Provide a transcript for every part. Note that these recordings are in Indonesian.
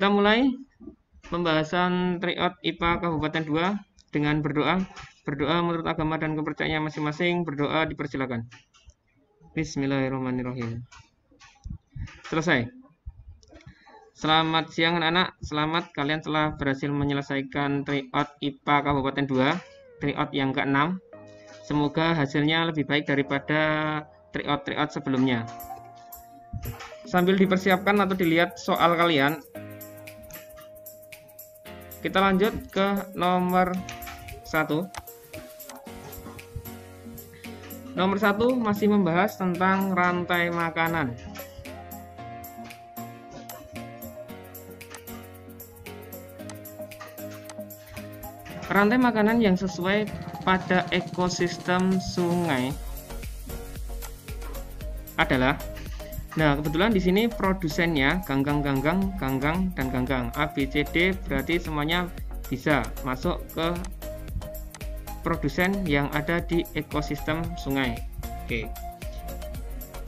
Kita mulai pembahasan tryout IPA Kabupaten 2 dengan berdoa. Berdoa menurut agama dan kepercayaan masing-masing. Berdoa dipersilakan. Bismillahirrahmanirrahim. Selesai. Selamat siang anak-anak. Selamat kalian telah berhasil menyelesaikan tryout IPA Kabupaten 2, tryout yang ke-6. Semoga hasilnya lebih baik daripada tryout sebelumnya. Sambil dipersiapkan atau dilihat soal kalian, kita lanjut ke nomor 1. Nomor 1 masih membahas tentang rantai makanan. Rantai makanan yang sesuai pada ekosistem sungai adalah, nah kebetulan di sini produsennya ganggang, dan ganggang. A, B, C, D berarti semuanya bisa masuk ke produsen yang ada di ekosistem sungai. Oke.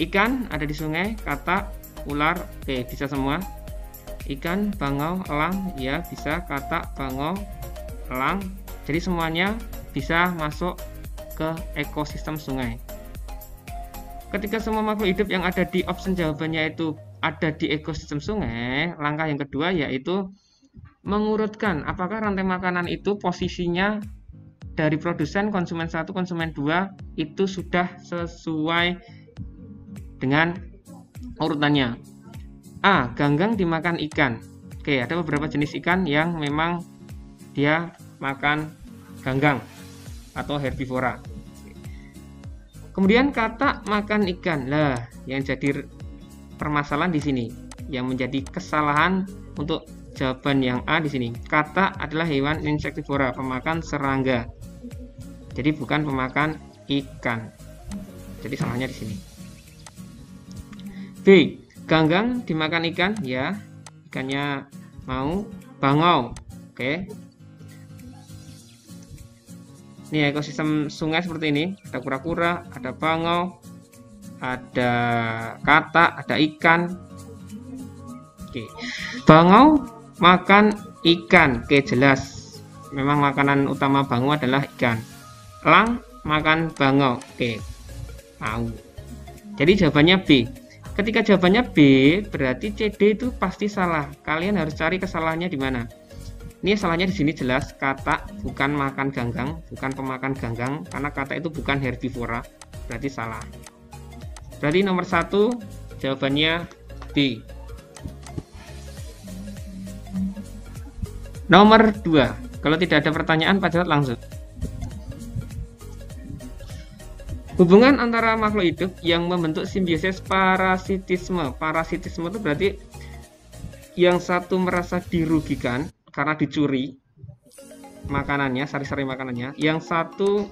Ikan ada di sungai, katak, ular, oke bisa semua. Ikan, bangau, elang, ya bisa, katak, bangau, elang. Jadi semuanya bisa masuk ke ekosistem sungai. Ketika semua makhluk hidup yang ada di option jawabannya itu ada di ekosistem sungai, langkah yang kedua yaitu mengurutkan apakah rantai makanan itu posisinya dari produsen, konsumen 1, konsumen 2 itu sudah sesuai dengan urutannya. A, ganggang dimakan ikan. Oke, ada beberapa jenis ikan yang memang dia makan ganggang atau herbivora. Kemudian katak makan ikan. Lah, yang jadi permasalahan di sini, yang menjadi kesalahan untuk jawaban yang A di sini. Katak adalah hewan insektivora, pemakan serangga. Jadi bukan pemakan ikan. Jadi salahnya di sini. B, ganggang dimakan ikan, ya. Ikannya mau bangau. Oke. Ini ekosistem sungai seperti ini, ada kura-kura, ada bangau, ada katak, ada ikan. Oke. Bangau makan ikan, oke jelas. Memang makanan utama bangau adalah ikan. Elang makan bangau, oke. Tahu. Jadi jawabannya B. Ketika jawabannya B, berarti CD itu pasti salah. Kalian harus cari kesalahannya di mana. Ini salahnya di sini jelas, katak bukan makan ganggang, bukan pemakan ganggang, karena katak itu bukan herbivora, berarti salah. Berarti nomor 1 jawabannya B. Nomor 2, kalau tidak ada pertanyaan Pak Jarod langsung. Hubungan antara makhluk hidup yang membentuk simbiosis parasitisme. Parasitisme itu berarti yang satu merasa dirugikan karena dicuri makanannya, sari-sari makanannya, yang satu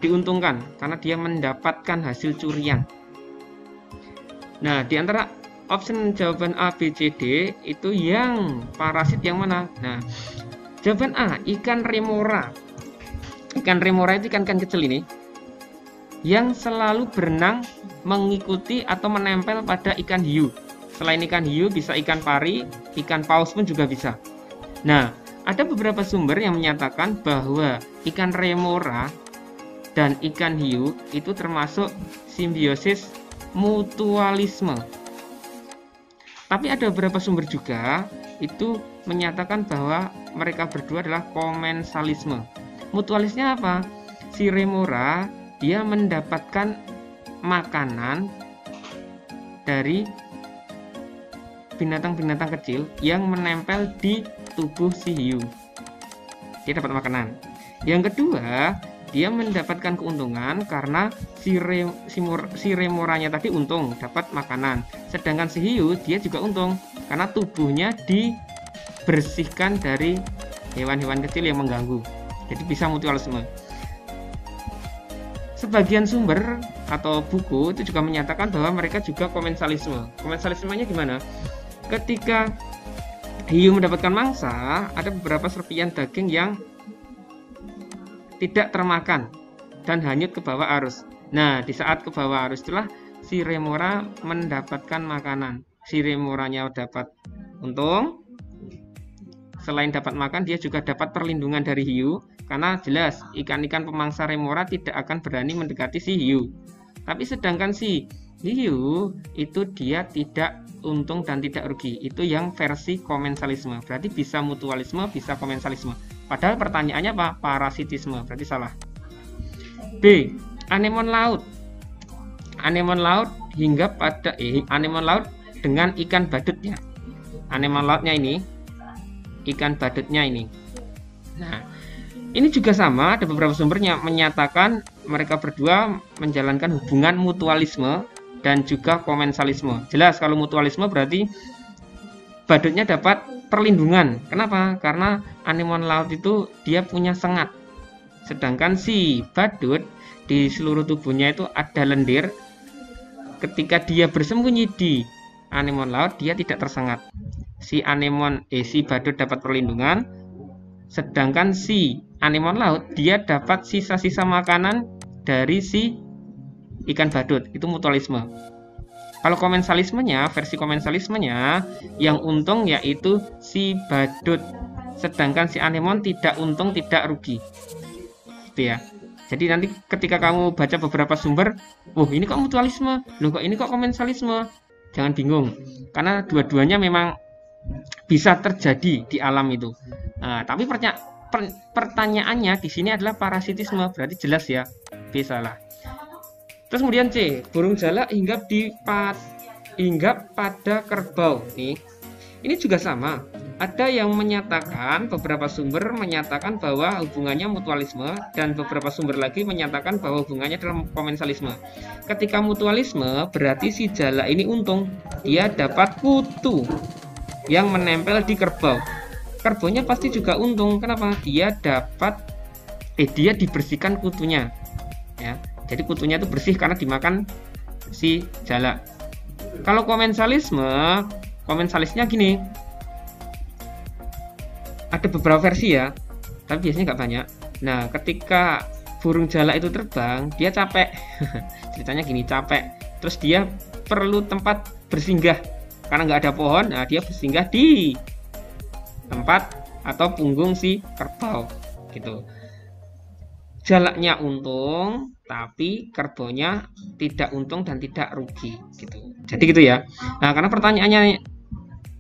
diuntungkan karena dia mendapatkan hasil curian. Nah, di antara option jawaban A, B, C, D itu yang parasit yang mana? Nah, jawaban A, ikan remora. Ikan remora itu ikan-ikan kecil ini yang selalu berenang mengikuti atau menempel pada ikan hiu. Selain ikan hiu bisa ikan pari, ikan paus pun juga bisa. Nah, ada beberapa sumber yang menyatakan bahwa ikan remora dan ikan hiu itu termasuk simbiosis mutualisme. Tapi ada beberapa sumber juga itu menyatakan bahwa mereka berdua adalah komensalisme. Mutualisnya apa? Si remora dia mendapatkan makanan dari binatang-binatang kecil yang menempel di tubuh si hiu. Dia dapat makanan. Yang kedua, dia mendapatkan keuntungan karena si remoranya tadi untung dapat makanan. Sedangkan si hiu dia juga untung karena tubuhnya dibersihkan dari hewan-hewan kecil yang mengganggu. Jadi bisa mutualisme. Sebagian sumber atau buku itu juga menyatakan bahwa mereka juga komensalisme. Komensalismenya gimana? Ketika hiu mendapatkan mangsa, ada beberapa serpian daging yang tidak termakan dan hanyut ke bawah arus. Nah, di saat ke bawah arus itulah si remora mendapatkan makanan. Si remoranya dapat untung, selain dapat makan, dia juga dapat perlindungan dari hiu, karena jelas ikan-ikan pemangsa remora tidak akan berani mendekati si hiu. Tapi sedangkan si hiu itu dia tidak untung dan tidak rugi. Itu yang versi komensalisme. Berarti bisa mutualisme, bisa komensalisme. Padahal pertanyaannya apa? Parasitisme. Berarti salah. B. Anemon laut. Anemon laut hingga pada anemon laut dengan ikan badutnya. Anemon lautnya ini, ikan badutnya ini. Nah, ini juga sama, ada beberapa sumbernya menyatakan mereka berdua menjalankan hubungan mutualisme dan juga komensalisme. Jelas kalau mutualisme berarti badutnya dapat perlindungan. Kenapa? Karena anemon laut itu dia punya sengat. Sedangkan si badut di seluruh tubuhnya itu ada lendir. Ketika dia bersembunyi di anemon laut, dia tidak tersengat. Si badut dapat perlindungan, sedangkan si anemon laut dia dapat sisa-sisa makanan dari si ikan badut. Itu mutualisme. Kalau komensalismenya, versi komensalismenya, yang untung yaitu si badut, sedangkan si anemon tidak untung, tidak rugi. Gitu ya. Jadi nanti ketika kamu baca beberapa sumber, ini kok mutualisme, loh kok ini kok komensalisme, jangan bingung, karena dua-duanya memang bisa terjadi di alam itu. Nah, tapi pertanyaannya di sini adalah parasitisme, berarti jelas ya, B salah. Terus kemudian C, burung jalak hinggap pada kerbau. Ini juga sama. Ada yang menyatakan, beberapa sumber menyatakan bahwa hubungannya mutualisme, dan beberapa sumber lagi menyatakan bahwa hubungannya adalah komensalisme. Ketika mutualisme berarti si jalak ini untung, dia dapat kutu yang menempel di kerbau. Kerbaunya pasti juga untung. Kenapa? Dia dibersihkan kutunya. Ya. Jadi kutunya itu bersih karena dimakan si jalak. Kalau komensalisnya gini. Ada beberapa versi ya, tapi biasanya nggak banyak. Nah, ketika burung jalak itu terbang, dia capek. Ceritanya gini, capek. Terus dia perlu tempat bersinggah. Karena nggak ada pohon, nah dia bersinggah di tempat atau punggung si kerbau. Gitu. Jalaknya untung, tapi kerbaunya tidak untung dan tidak rugi. Gitu. Jadi gitu ya. Nah, karena pertanyaannya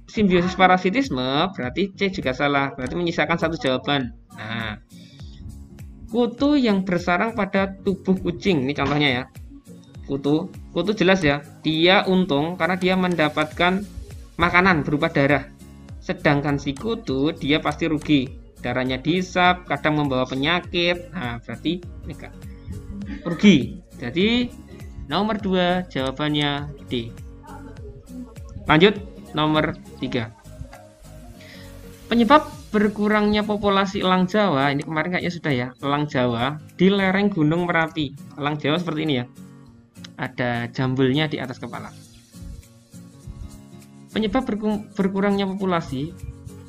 simbiosis parasitisme, berarti C juga salah, berarti menyisakan satu jawaban. Nah, kutu yang bersarang pada tubuh kucing, ini contohnya ya. Kutu jelas ya, dia untung karena dia mendapatkan makanan berupa darah. Sedangkan si kutu dia pasti rugi, darahnya dihisap, kadang membawa penyakit. Nah, berarti rugi. Jadi nomor 2 jawabannya D. Lanjut. Nomor 3. Penyebab berkurangnya populasi elang Jawa, ini kemarin kayaknya sudah ya, elang Jawa di lereng Gunung Merapi. Elang Jawa seperti ini ya. Ada jambulnya di atas kepala. Penyebab berkurangnya populasi,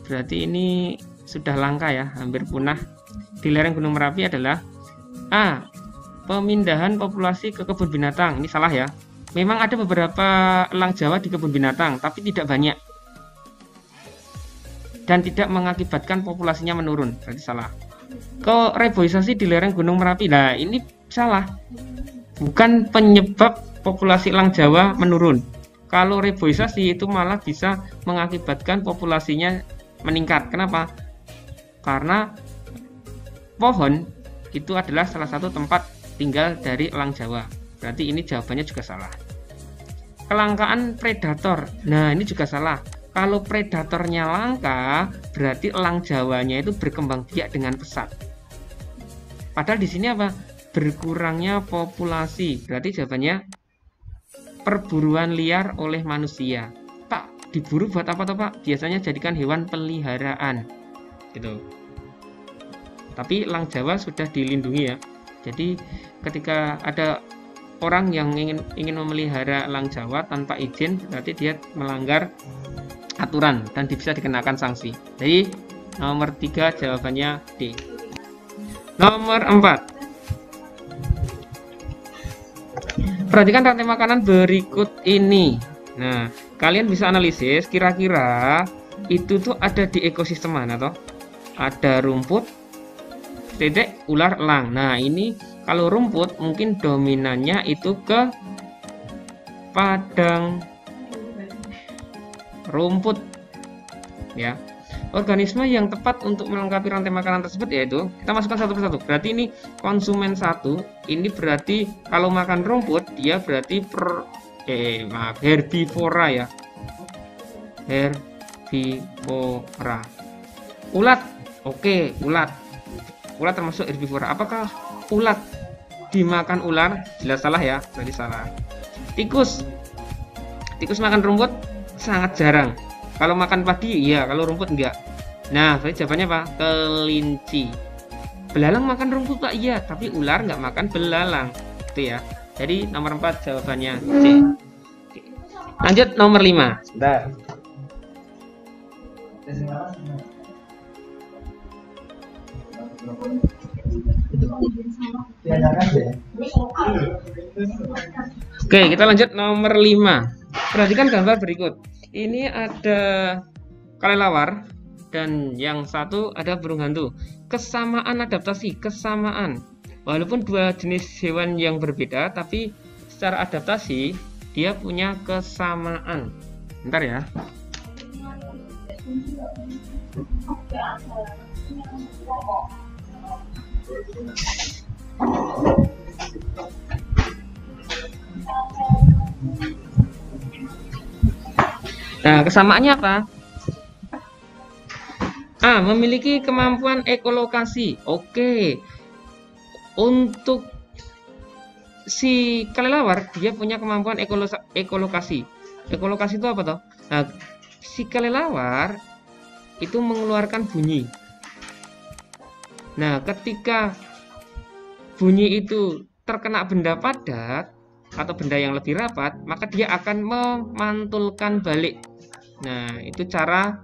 berarti ini sudah langka ya, hampir punah. Di lereng Gunung Merapi adalah A. Pemindahan populasi ke kebun binatang. Ini salah ya. Memang ada beberapa elang Jawa di kebun binatang, tapi tidak banyak. Dan tidak mengakibatkan populasinya menurun, berarti salah. Reboisasi di lereng Gunung Merapi, nah ini salah. Bukan penyebab populasi elang Jawa menurun. Kalau reboisasi itu malah bisa mengakibatkan populasinya meningkat. Kenapa? Karena pohon itu adalah salah satu tempat tinggal dari elang Jawa. Berarti ini jawabannya juga salah. Kelangkaan predator. Nah, ini juga salah. Kalau predatornya langka, berarti elang Jawanya itu berkembang biak dengan pesat. Padahal di sini apa? Berkurangnya populasi. Berarti jawabannya perburuan liar oleh manusia. Pak, diburu buat apa toh, Pak? Biasanya jadikan hewan peliharaan. Gitu. Tapi elang Jawa sudah dilindungi ya. Jadi ketika ada orang yang ingin memelihara elang Jawa tanpa izin, berarti dia melanggar aturan dan bisa dikenakan sanksi. Jadi nomor 3 jawabannya D. Nomor 4. Perhatikan rantai makanan berikut ini. Nah, kalian bisa analisis kira-kira itu tuh ada di ekosistem mana toh? Ada rumput, titik, ular, elang. Nah, ini kalau rumput mungkin dominannya itu ke padang rumput ya. Organisme yang tepat untuk melengkapi rantai makanan tersebut yaitu, kita masukkan satu persatu. Berarti ini konsumen satu, ini berarti kalau makan rumput dia berarti herbivora ya. Herbivora. Ulat, oke, ulat. Ulat termasuk herbivora. Apakah ulat dimakan ular? Jelas salah ya, berarti salah. Tikus. Tikus makan rumput sangat jarang. Kalau makan padi, iya. Kalau rumput, enggak. Nah, berarti jawabannya apa? Kelinci. Belalang makan rumput, Pak? Iya. Tapi ular nggak makan belalang. Itu ya. Jadi, nomor 4 jawabannya C. Oke. Lanjut, nomor 5. Sebentar. Oke, kita lanjut nomor 5. Perhatikan gambar berikut. Ini ada kelelawar dan yang satu ada burung hantu. Kesamaan adaptasi, kesamaan. Walaupun dua jenis hewan yang berbeda, tapi secara adaptasi dia punya kesamaan. Bentar ya. Nah, kesamaannya apa? A. Memiliki kemampuan ekolokasi. Oke. Untuk si kelelawar, dia punya kemampuan ekolokasi. Ekolokasi itu apa toh? Nah, si kelelawar itu mengeluarkan bunyi. Nah, ketika bunyi itu terkena benda padat atau benda yang lebih rapat, maka dia akan memantulkan balik. Nah, itu cara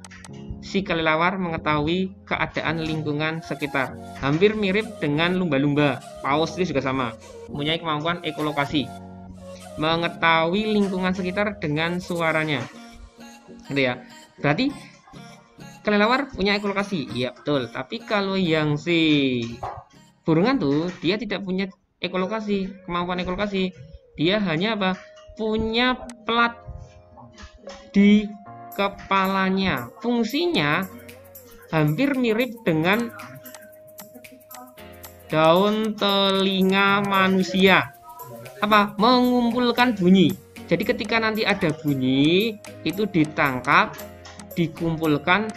si kelelawar mengetahui keadaan lingkungan sekitar. Hampir mirip dengan lumba-lumba. Paus itu juga sama, mempunyai kemampuan ekolokasi, mengetahui lingkungan sekitar dengan suaranya. Gitu ya. Berarti kelelawar punya ekolokasi. Iya, betul. Tapi kalau yang si burung hantu, dia tidak punya ekolokasi, kemampuan ekolokasi. Dia hanya apa? Punya plat di kepalanya. Fungsinya hampir mirip dengan daun telinga manusia. Apa? Mengumpulkan bunyi. Jadi ketika nanti ada bunyi, itu ditangkap, dikumpulkan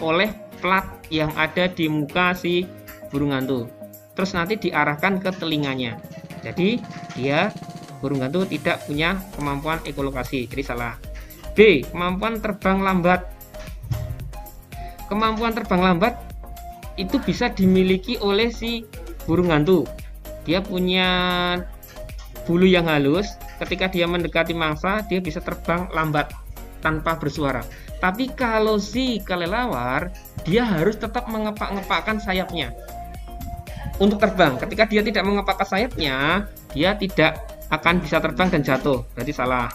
oleh plat yang ada di muka si burung hantu. Terus nanti diarahkan ke telinganya. Jadi dia burung hantu tidak punya kemampuan ekolokasi. Jadi salah. B. Kemampuan terbang lambat. Kemampuan terbang lambat itu bisa dimiliki oleh si burung hantu. Dia punya bulu yang halus. Ketika dia mendekati mangsa, dia bisa terbang lambat tanpa bersuara. Tapi kalau si kelelawar, dia harus tetap mengepak-ngepakkan sayapnya untuk terbang. Ketika dia tidak mengepakkan sayapnya, dia tidak akan bisa terbang dan jatuh. Berarti salah.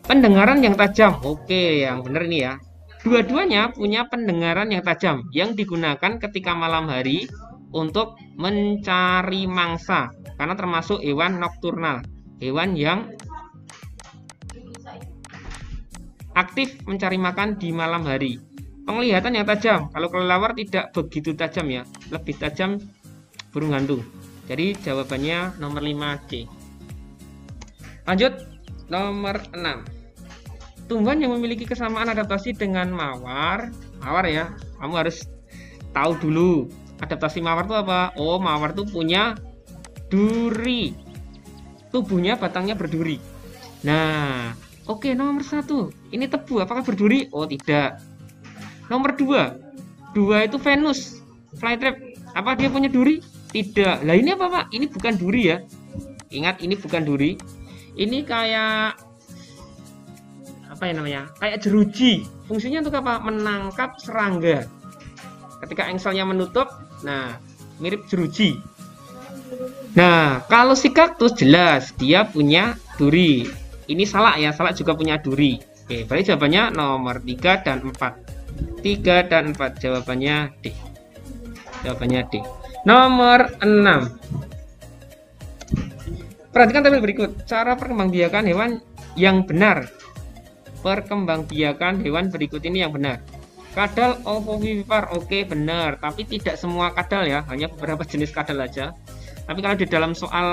Pendengaran yang tajam. Oke, yang benar ini ya. Dua-duanya punya pendengaran yang tajam yang digunakan ketika malam hari untuk mencari mangsa, karena termasuk hewan nokturnal, hewan yang aktif mencari makan di malam hari. Penglihatan yang tajam. Kalau kelelawar tidak begitu tajam ya, lebih tajam burung hantu. Jadi jawabannya nomor 5C. Lanjut nomor 6. Tumbuhan yang memiliki kesamaan adaptasi dengan mawar. Mawar ya, kamu harus tahu dulu adaptasi mawar itu apa. Oh, mawar itu punya duri. Tubuhnya batangnya berduri. Nah, oke, nomor 1. Ini tebu, apakah berduri? Oh, tidak. Nomor 2. 2 itu Venus flytrap. Apa dia punya duri? Tidak. Lah ini apa, Pak? Ini bukan duri ya. Ingat, ini bukan duri. Ini kayak apa ya namanya? Kayak jeruji. Fungsinya untuk apa? Menangkap serangga. Ketika engselnya menutup, nah, mirip jeruji. Nah, kalau si kaktus jelas dia punya duri. Ini salak ya, salak juga punya duri. Oke, berarti jawabannya nomor 3 dan 4. 3 dan 4 jawabannya D. Jawabannya D. Nomor 6. Perhatikan tabel berikut. Cara perkembangbiakan hewan yang benar. Perkembangbiakan hewan berikut ini yang benar. Kadal ovovivipar, oke benar, tapi tidak semua kadal ya, hanya beberapa jenis kadal aja. Tapi kalau di dalam soal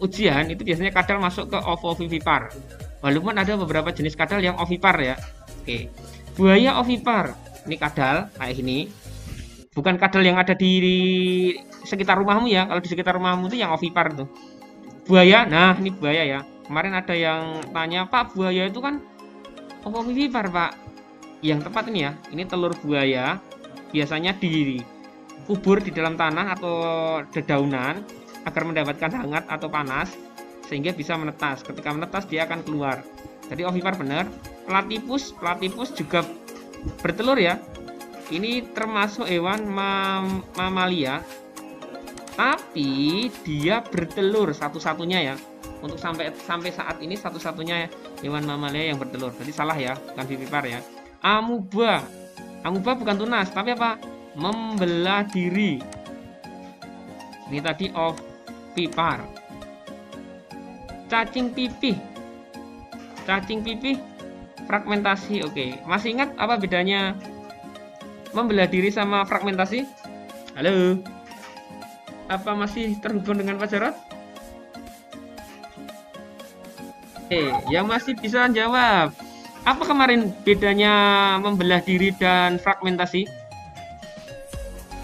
ujian itu biasanya kadal masuk ke ovovivipar. Walaupun ada beberapa jenis kadal yang ovipar ya. Oke. Buaya ovipar. Ini kadal kayak ini. Bukan kadal yang ada di sekitar rumahmu ya. Kalau di sekitar rumahmu itu yang ovipar tuh. Buaya, nah ini buaya ya. Kemarin ada yang tanya, "Pak, buaya itu kan ovovivipar, Pak." Yang tepat ini ya, ini telur buaya biasanya dikubur di dalam tanah atau dedaunan agar mendapatkan hangat atau panas sehingga bisa menetas. Ketika menetas dia akan keluar. Jadi ovipar benar. Platypus juga bertelur ya. Ini termasuk hewan mamalia, tapi dia bertelur satu-satunya ya. Untuk sampai saat ini satu-satunya hewan mamalia yang bertelur. Jadi salah ya, bukan vivipar ya. Amuba bukan tunas, tapi apa? Membelah diri. Ini tadi ovipar. Cacing pipih fragmentasi. Oke, masih ingat apa bedanya membelah diri sama fragmentasi? Halo, apa masih terhubung dengan Pak Jarot? Yang masih bisa jawab, apa kemarin bedanya membelah diri dan fragmentasi?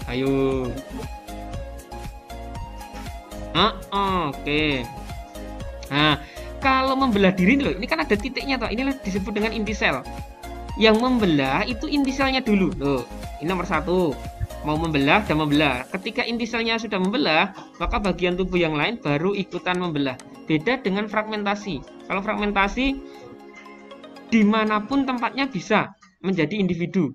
Ayo. Oke. Nah, kalau membelah diri loh, ini kan ada titiknya toh. Inilah disebut dengan inti sel. Yang membelah itu inti selnya dulu. Loh, ini nomor 1. Mau membelah dan membelah. Ketika inti selnya sudah membelah, maka bagian tubuh yang lain baru ikutan membelah. Beda dengan fragmentasi. Kalau fragmentasi dimanapun tempatnya bisa menjadi individu.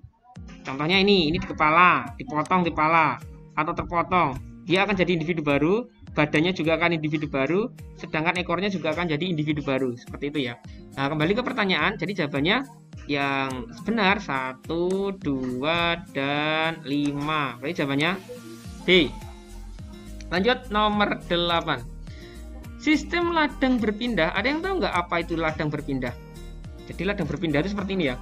Contohnya ini di kepala, dipotong kepala atau terpotong, dia akan jadi individu baru, badannya juga akan individu baru, sedangkan ekornya juga akan jadi individu baru. Seperti itu ya. Nah, kembali ke pertanyaan, jadi jawabannya yang benar 1, 2, dan 5. Berarti jawabannya D. Lanjut nomor 8. Sistem ladang berpindah. Ada yang tahu nggak apa itu ladang berpindah? Jadi ladang berpindah itu seperti ini ya.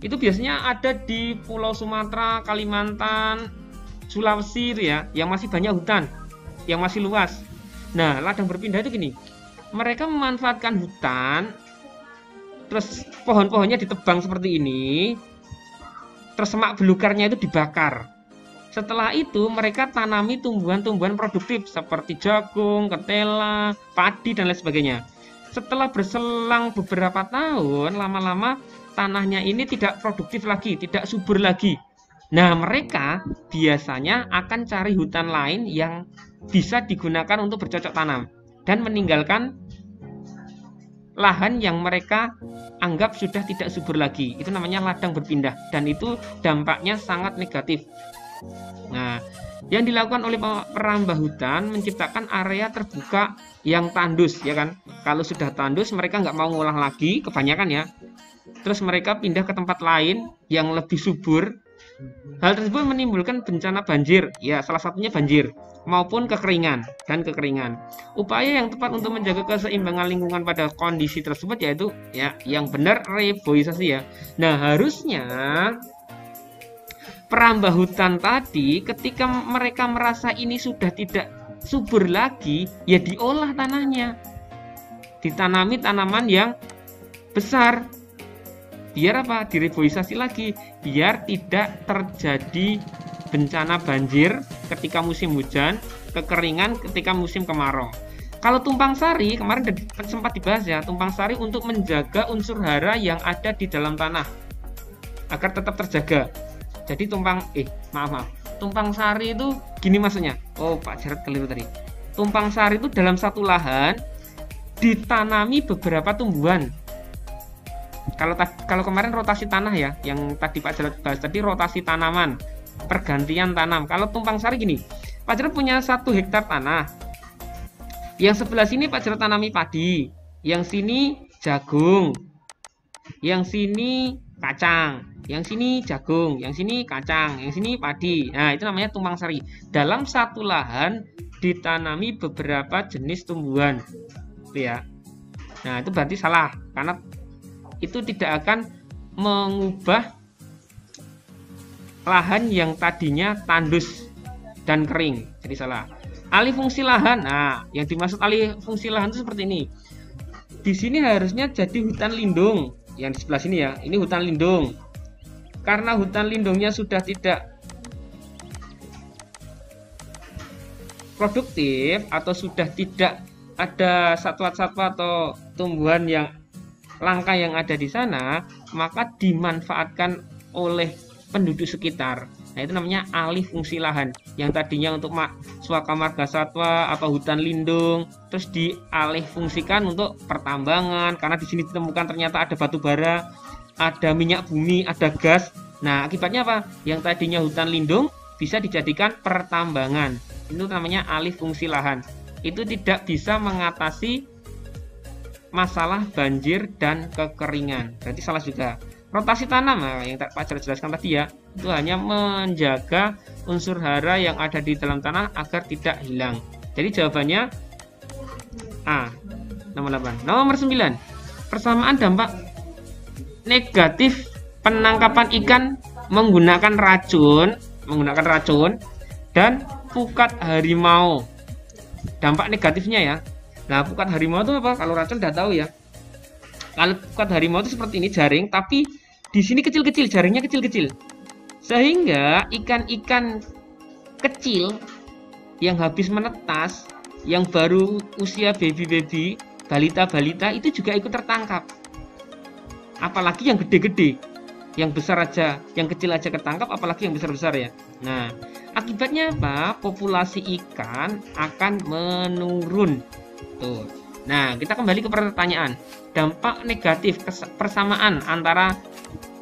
Itu biasanya ada di Pulau Sumatera, Kalimantan, Sulawesi itu ya, yang masih banyak hutan, yang masih luas. Nah, ladang berpindah itu gini. Mereka memanfaatkan hutan, terus pohon-pohonnya ditebang seperti ini, terus semak belukarnya itu dibakar. Setelah itu mereka tanami tumbuhan-tumbuhan produktif seperti jagung, ketela, padi, dan lain sebagainya. Setelah berselang beberapa tahun, lama-lama tanahnya ini tidak produktif lagi, tidak subur lagi. Nah, mereka biasanya akan cari hutan lain yang bisa digunakan untuk bercocok tanam dan meninggalkan lahan yang mereka anggap sudah tidak subur lagi. Itu namanya ladang berpindah dan itu dampaknya sangat negatif. Nah, yang dilakukan oleh perambah hutan menciptakan area terbuka yang tandus, ya kan? Kalau sudah tandus, mereka nggak mau ngolah lagi, kebanyakan ya. Terus mereka pindah ke tempat lain yang lebih subur. Hal tersebut menimbulkan bencana banjir, ya salah satunya banjir, maupun kekeringan. Upaya yang tepat untuk menjaga keseimbangan lingkungan pada kondisi tersebut yaitu ya yang benar reboisasi ya. Nah, harusnya perambah hutan tadi ketika mereka merasa ini sudah tidak subur lagi, ya diolah tanahnya, ditanami tanaman yang besar, biar apa? Direboisasi lagi, biar tidak terjadi bencana banjir ketika musim hujan, kekeringan ketika musim kemarau. Kalau tumpang sari kemarin sempat dibahas ya, tumpang sari untuk menjaga unsur hara yang ada di dalam tanah agar tetap terjaga. Jadi tumpang sari itu gini maksudnya. Oh, Pak Jarod keliru tadi. Tumpang sari itu dalam satu lahan ditanami beberapa tumbuhan. Kalau kemarin rotasi tanah ya, yang tadi Pak Jarod bahas tadi rotasi tanaman, pergantian tanam. Kalau tumpang sari gini, Pak Jarod punya 1 hektar tanah. Yang sebelah sini Pak Jarod tanami padi, yang sini jagung. Yang sini kacang, yang sini jagung, yang sini kacang, yang sini padi. Nah, itu namanya tumpang sari. Dalam satu lahan ditanami beberapa jenis tumbuhan. Gitu ya. Nah, itu berarti salah karena itu tidak akan mengubah lahan yang tadinya tandus dan kering. Jadi salah. Alih fungsi lahan. Nah, yang dimaksud alih fungsi lahan itu seperti ini. Di sini harusnya jadi hutan lindung. Yang di sebelah sini ya, ini hutan lindung. Karena hutan lindungnya sudah tidak produktif atau sudah tidak ada satwa-satwa atau tumbuhan yang langka yang ada di sana, maka dimanfaatkan oleh penduduk sekitar. Nah, itu namanya alih fungsi lahan. Yang tadinya untuk suaka marga satwa atau hutan lindung, terus dialih fungsikan untuk pertambangan karena di sini ditemukan ternyata ada batu bara, ada minyak bumi, ada gas. Nah, akibatnya apa? Yang tadinya hutan lindung bisa dijadikan pertambangan. Itu namanya alih fungsi lahan. Itu tidak bisa mengatasi masalah banjir dan kekeringan. Berarti salah juga. Rotasi tanam, nah, yang Pak Jarod jelaskan tadi ya, itu hanya menjaga unsur hara yang ada di dalam tanah agar tidak hilang. Jadi jawabannya A, nomor 8. Nomor 9, persamaan dampak negatif penangkapan ikan menggunakan racun dan pukat harimau. Dampak negatifnya ya. Nah, pukat harimau itu apa? Kalau racun udah tahu ya. Kalau pukat harimau itu seperti ini, jaring, tapi di sini kecil-kecil, jaringnya kecil-kecil. Sehingga ikan-ikan kecil yang habis menetas, yang baru usia baby-baby, balita-balita itu juga ikut tertangkap. Apalagi yang gede-gede. Yang besar aja, yang kecil aja ketangkap, apalagi yang besar-besar ya. Nah, akibatnya apa? Populasi ikan akan menurun. Tuh. Nah, kita kembali ke pertanyaan. Dampak negatif persamaan antara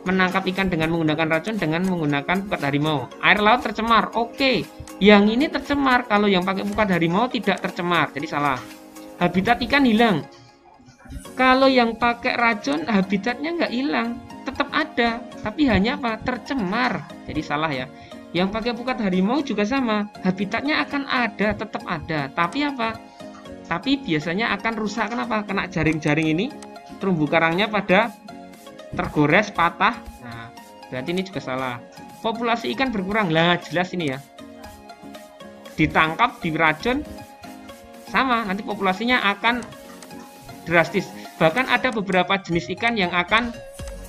menangkap ikan dengan menggunakan racun dengan menggunakan pukat harimau. Air laut tercemar. Oke. Yang ini tercemar. Kalau yang pakai pukat harimau tidak tercemar. Jadi salah. Habitat ikan hilang. Kalau yang pakai racun habitatnya nggak hilang. Tetap ada. Tapi hanya apa? Tercemar. Jadi salah ya. Yang pakai pukat harimau juga sama. Habitatnya akan ada. Tetap ada. Tapi apa? Tapi biasanya akan rusak. Kenapa? Kena jaring-jaring ini. Terumbu karangnya pada tergores, patah. Nah, berarti ini juga salah. Populasi ikan berkurang. Lah, jelas ini ya. Ditangkap, diracun, sama. Nanti populasinya akan drastis. Bahkan ada beberapa jenis ikan yang akan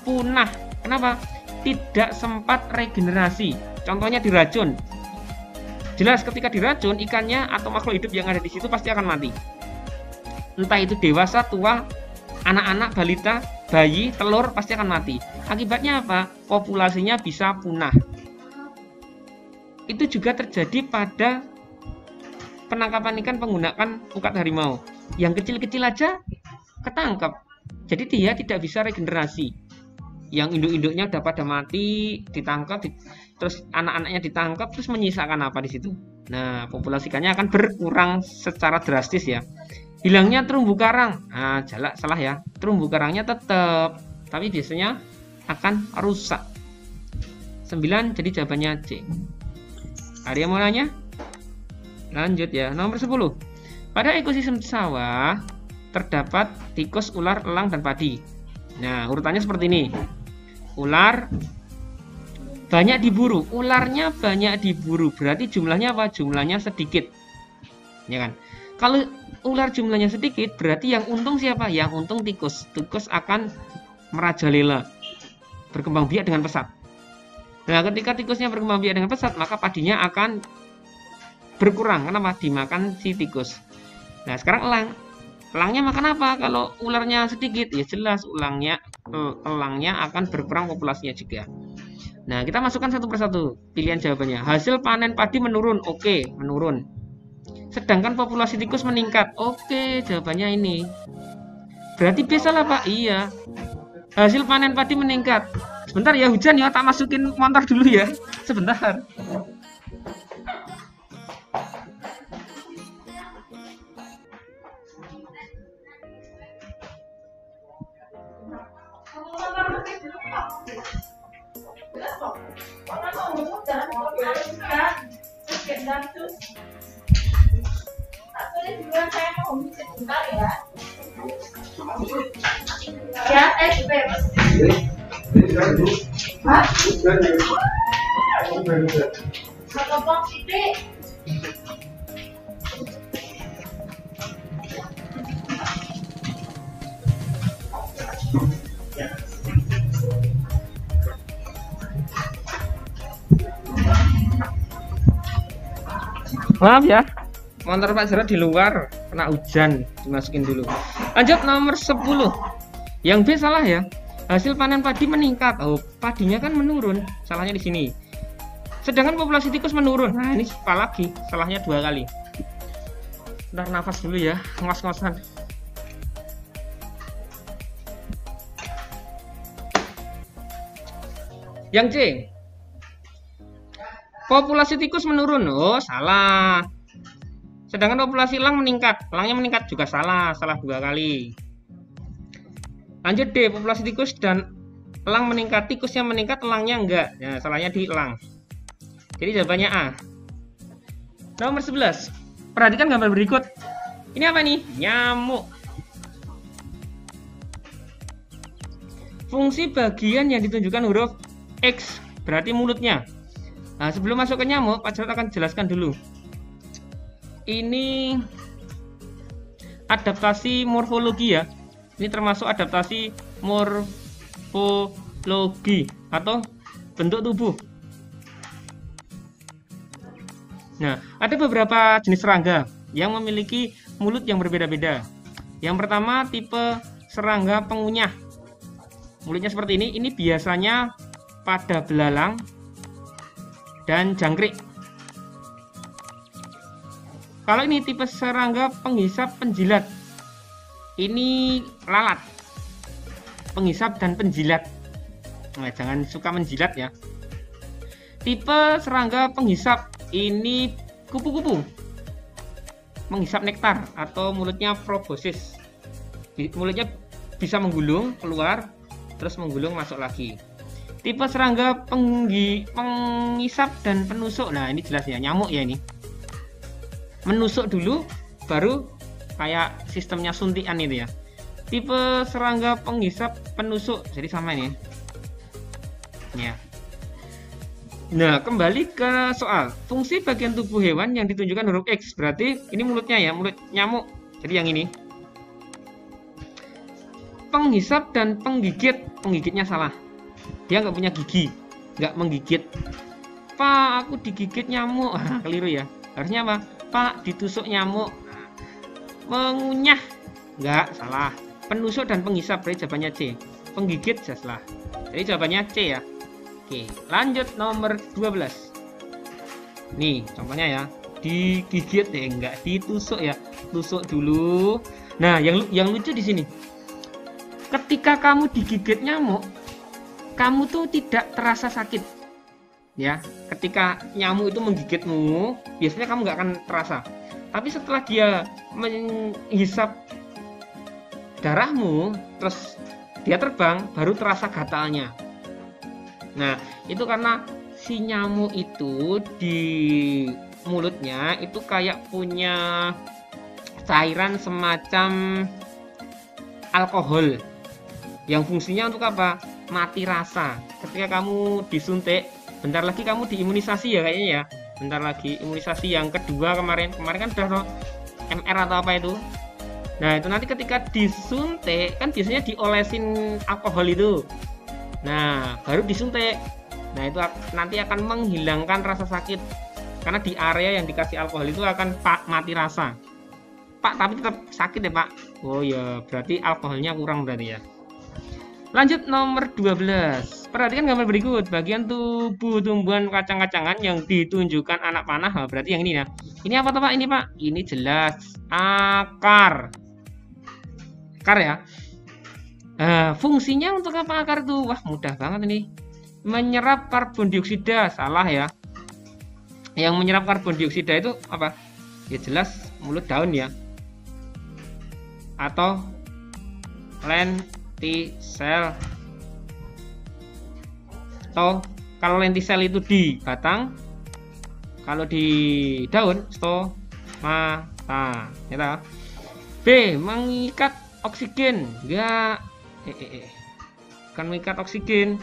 punah. Kenapa? Tidak sempat regenerasi. Contohnya diracun. Jelas ketika diracun, ikannya atau makhluk hidup yang ada di situ pasti akan mati. Entah itu dewasa, tua, anak-anak, balita, bayi, telur pasti akan mati. Akibatnya apa? Populasinya bisa punah. Itu juga terjadi pada penangkapan ikan menggunakan pukat harimau. Yang kecil-kecil aja ketangkap. Jadi dia tidak bisa regenerasi. Yang induk-induknya udah pada mati, ditangkap, terus anak-anaknya ditangkap, terus menyisakan apa di situ? Nah, populasi ikannya akan berkurang secara drastis ya. Hilangnya terumbu karang. Nah, salah ya. Terumbu karangnya tetap, tapi biasanya akan rusak. 9 jadi jawabannya C. Ada yang mau nanya? Lanjut ya. Nomor 10. Pada ekosistem sawah terdapat tikus, ular, elang, dan padi. Nah, urutannya seperti ini. Ular banyak diburu. Ularnya banyak diburu. Berarti jumlahnya apa? Jumlahnya sedikit. Ya kan? Kalau ular jumlahnya sedikit, berarti yang untung siapa? Yang untung tikus. Tikus akan merajalela, berkembang biak dengan pesat. Nah, ketika tikusnya berkembang biak dengan pesat, maka padinya akan berkurang. Kenapa? Dimakan si tikus. Nah, sekarang elang. Elangnya makan apa? Kalau ularnya sedikit, ya jelas elangnya akan berkurang populasinya juga. Nah, kita masukkan satu persatu pilihan jawabannya. Hasil panen padi menurun. Oke, menurun. Sedangkan populasi tikus meningkat. Oke, jawabannya ini. Berarti B salah, Pak. Iya. Hasil panen padi meningkat. Sebentar ya, hujan ya, tak masukin motor dulu ya. Sebentar. Maaf ya, motor Pak Jarod di luar kena hujan, dimasukin dulu. Lanjut nomor 10. Yang B salah ya. Hasil panen padi meningkat. Oh, padinya kan menurun. Salahnya di sini. Sedangkan populasi tikus menurun. Nah, ini salah lagi. Salahnya 2 kali. Bentar nafas dulu ya, ngos-ngosan. Yang C. Populasi tikus menurun. Oh, salah. Sedangkan populasi elang meningkat. Elangnya meningkat juga salah. Salah 2 kali. Lanjut D. Populasi tikus dan elang meningkat. Tikusnya meningkat, elangnya enggak. Nah, salahnya di elang. Jadi jawabannya A. Nomor 11. Perhatikan gambar berikut. Ini apa nih? Nyamuk. Fungsi bagian yang ditunjukkan huruf X berarti mulutnya. Nah, sebelum masuk ke nyamuk, Pak Jarod akan jelaskan dulu. Ini adaptasi morfologi ya. Ini termasuk adaptasi morfologi atau bentuk tubuh. Nah, ada beberapa jenis serangga yang memiliki mulut yang berbeda-beda. Yang pertama tipe serangga pengunyah. Mulutnya seperti ini. Ini biasanya pada belalang dan jangkrik. Kalau ini tipe serangga penghisap penjilat. Ini lalat. Penghisap dan penjilat. Nah, jangan suka menjilat ya. Tipe serangga penghisap. Ini kupu-kupu. Menghisap nektar atau mulutnya proboscis. Mulutnya bisa menggulung keluar, terus menggulung masuk lagi. Tipe serangga penghisap dan penusuk. Nah, ini jelas ya, nyamuk ya ini. Menusuk dulu, baru kayak sistemnya suntikan itu ya. Tipe serangga penghisap penusuk. Jadi sama ini. Ya. Nah, kembali ke soal. Fungsi bagian tubuh hewan yang ditunjukkan huruf X. Berarti ini mulutnya ya, mulut nyamuk. Jadi yang ini. Penghisap dan penggigit. Penggigitnya salah. Dia nggak punya gigi, nggak menggigit. Pak, aku digigit nyamuk. Keliru ya. Harusnya apa? Pak, ditusuk nyamuk. Mengunyah, nggak, salah. Penusuk dan penghisap, berarti jawabannya C. Penggigit, salah. Jadi jawabannya C ya. Oke, lanjut nomor 12. Nih, contohnya ya. Digigit ya, nggak ditusuk ya. Tusuk dulu. Nah, yang lucu di sini. Ketika kamu digigit nyamuk, kamu tuh tidak terasa sakit ya. Ketika nyamuk itu menggigitmu, biasanya kamu nggak akan terasa. Tapi setelah dia menghisap darahmu, terus dia terbang, baru terasa gatalnya. Nah, itu karena si nyamuk itu di mulutnya itu kayak punya cairan semacam alkohol yang fungsinya untuk apa? Mati rasa. Ketika kamu disuntik, bentar lagi kamu diimunisasi ya kayaknya ya. Bentar lagi imunisasi yang kedua kemarin kan udah MR atau apa itu. Nah, itu nanti ketika disuntik kan biasanya diolesin alkohol itu. Nah, baru disuntik. Nah, itu nanti akan menghilangkan rasa sakit. Karena di area yang dikasih alkohol itu akan mati rasa. Pak, tapi tetap sakit ya, Pak. Oh ya, berarti alkoholnya kurang berarti ya. Lanjut nomor 12. Perhatikan gambar berikut. Bagian tubuh tumbuhan kacang-kacangan yang ditunjukkan anak panah. Nah, berarti yang ini ya. Ini apa tuh, Pak? Ini, Pak. Ini jelas akar. Akar ya. Nah, fungsinya untuk apa akar itu? Wah, mudah banget ini. Menyerap karbon dioksida. Salah ya. Yang menyerap karbon dioksida itu apa? Ya jelas mulut daun ya. Atau lentisel atau Kalau lentisel itu di batang, kalau di daun stomata. Ya. B. Mengikat oksigen. Enggak. Bukan mengikat oksigen.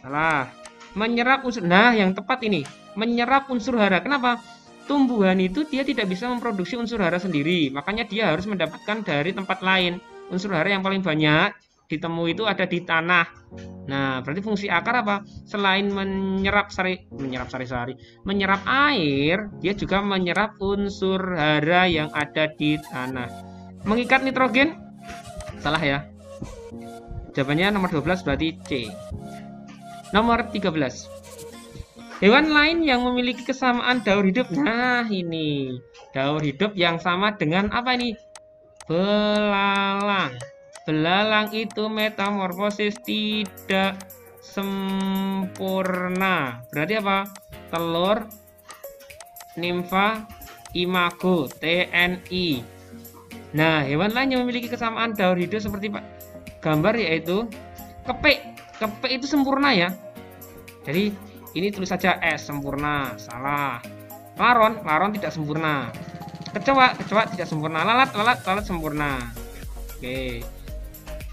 Salah. Menyerap unsur. Nah, yang tepat ini. Menyerap unsur hara. Kenapa? Tumbuhan itu dia tidak bisa memproduksi unsur hara sendiri. Makanya dia harus mendapatkan dari tempat lain. Unsur hara yang paling banyak ditemui itu ada di tanah. Nah, berarti fungsi akar apa? Selain menyerap menyerap air, dia juga menyerap unsur hara yang ada di tanah. Mengikat nitrogen? Salah ya. Jawabannya nomor 12 berarti C. Nomor 13. Hewan lain yang memiliki kesamaan daur hidup. Nah, ini. Daur hidup yang sama dengan apa ini? Belalang. Belalang itu metamorfosis tidak sempurna. Berarti apa? Telur, nimfa, imago, TNI. Nah, hewan lain yang memiliki kesamaan daur hidup seperti gambar yaitu kepik. Kepik itu sempurna ya. Jadi ini tulis saja S sempurna. Salah. Laron tidak sempurna. Kecoa tidak sempurna. Lalat sempurna. Oke.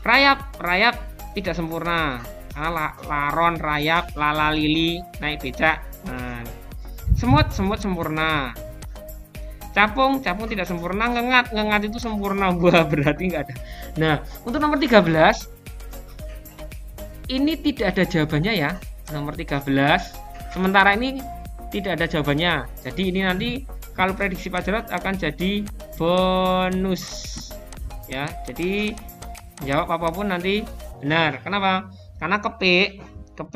Rayap tidak sempurna. Laron, rayap, lala lili, naik becak. Nah. Semut sempurna. Capung tidak sempurna. Ngengat itu sempurna. Wah, berarti nggak ada. Nah, untuk nomor 13 ini tidak ada jawabannya ya. Nomor 13. Sementara ini tidak ada jawabannya. Jadi ini nanti kalau prediksi Pak Jarod akan jadi bonus. Ya, jadi jawab apapun nanti benar. Kenapa? Karena kepik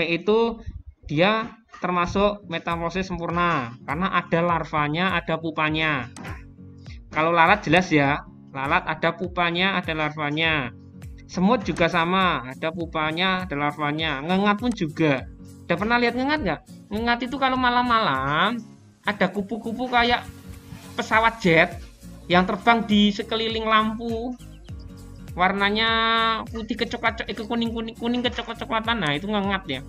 itu dia termasuk metamorfosis sempurna karena ada larvanya, ada pupanya. Kalau lalat jelas ya, lalat ada pupanya, ada larvanya. Semut juga sama, ada pupanya, ada larvanya. Ngengat pun juga. Udah pernah lihat ngengat nggak? Ngengat itu kalau malam-malam ada kupu-kupu kayak pesawat jet yang terbang di sekeliling lampu. Warnanya putih kuning kecoklatan. Nah, itu ngengat ya.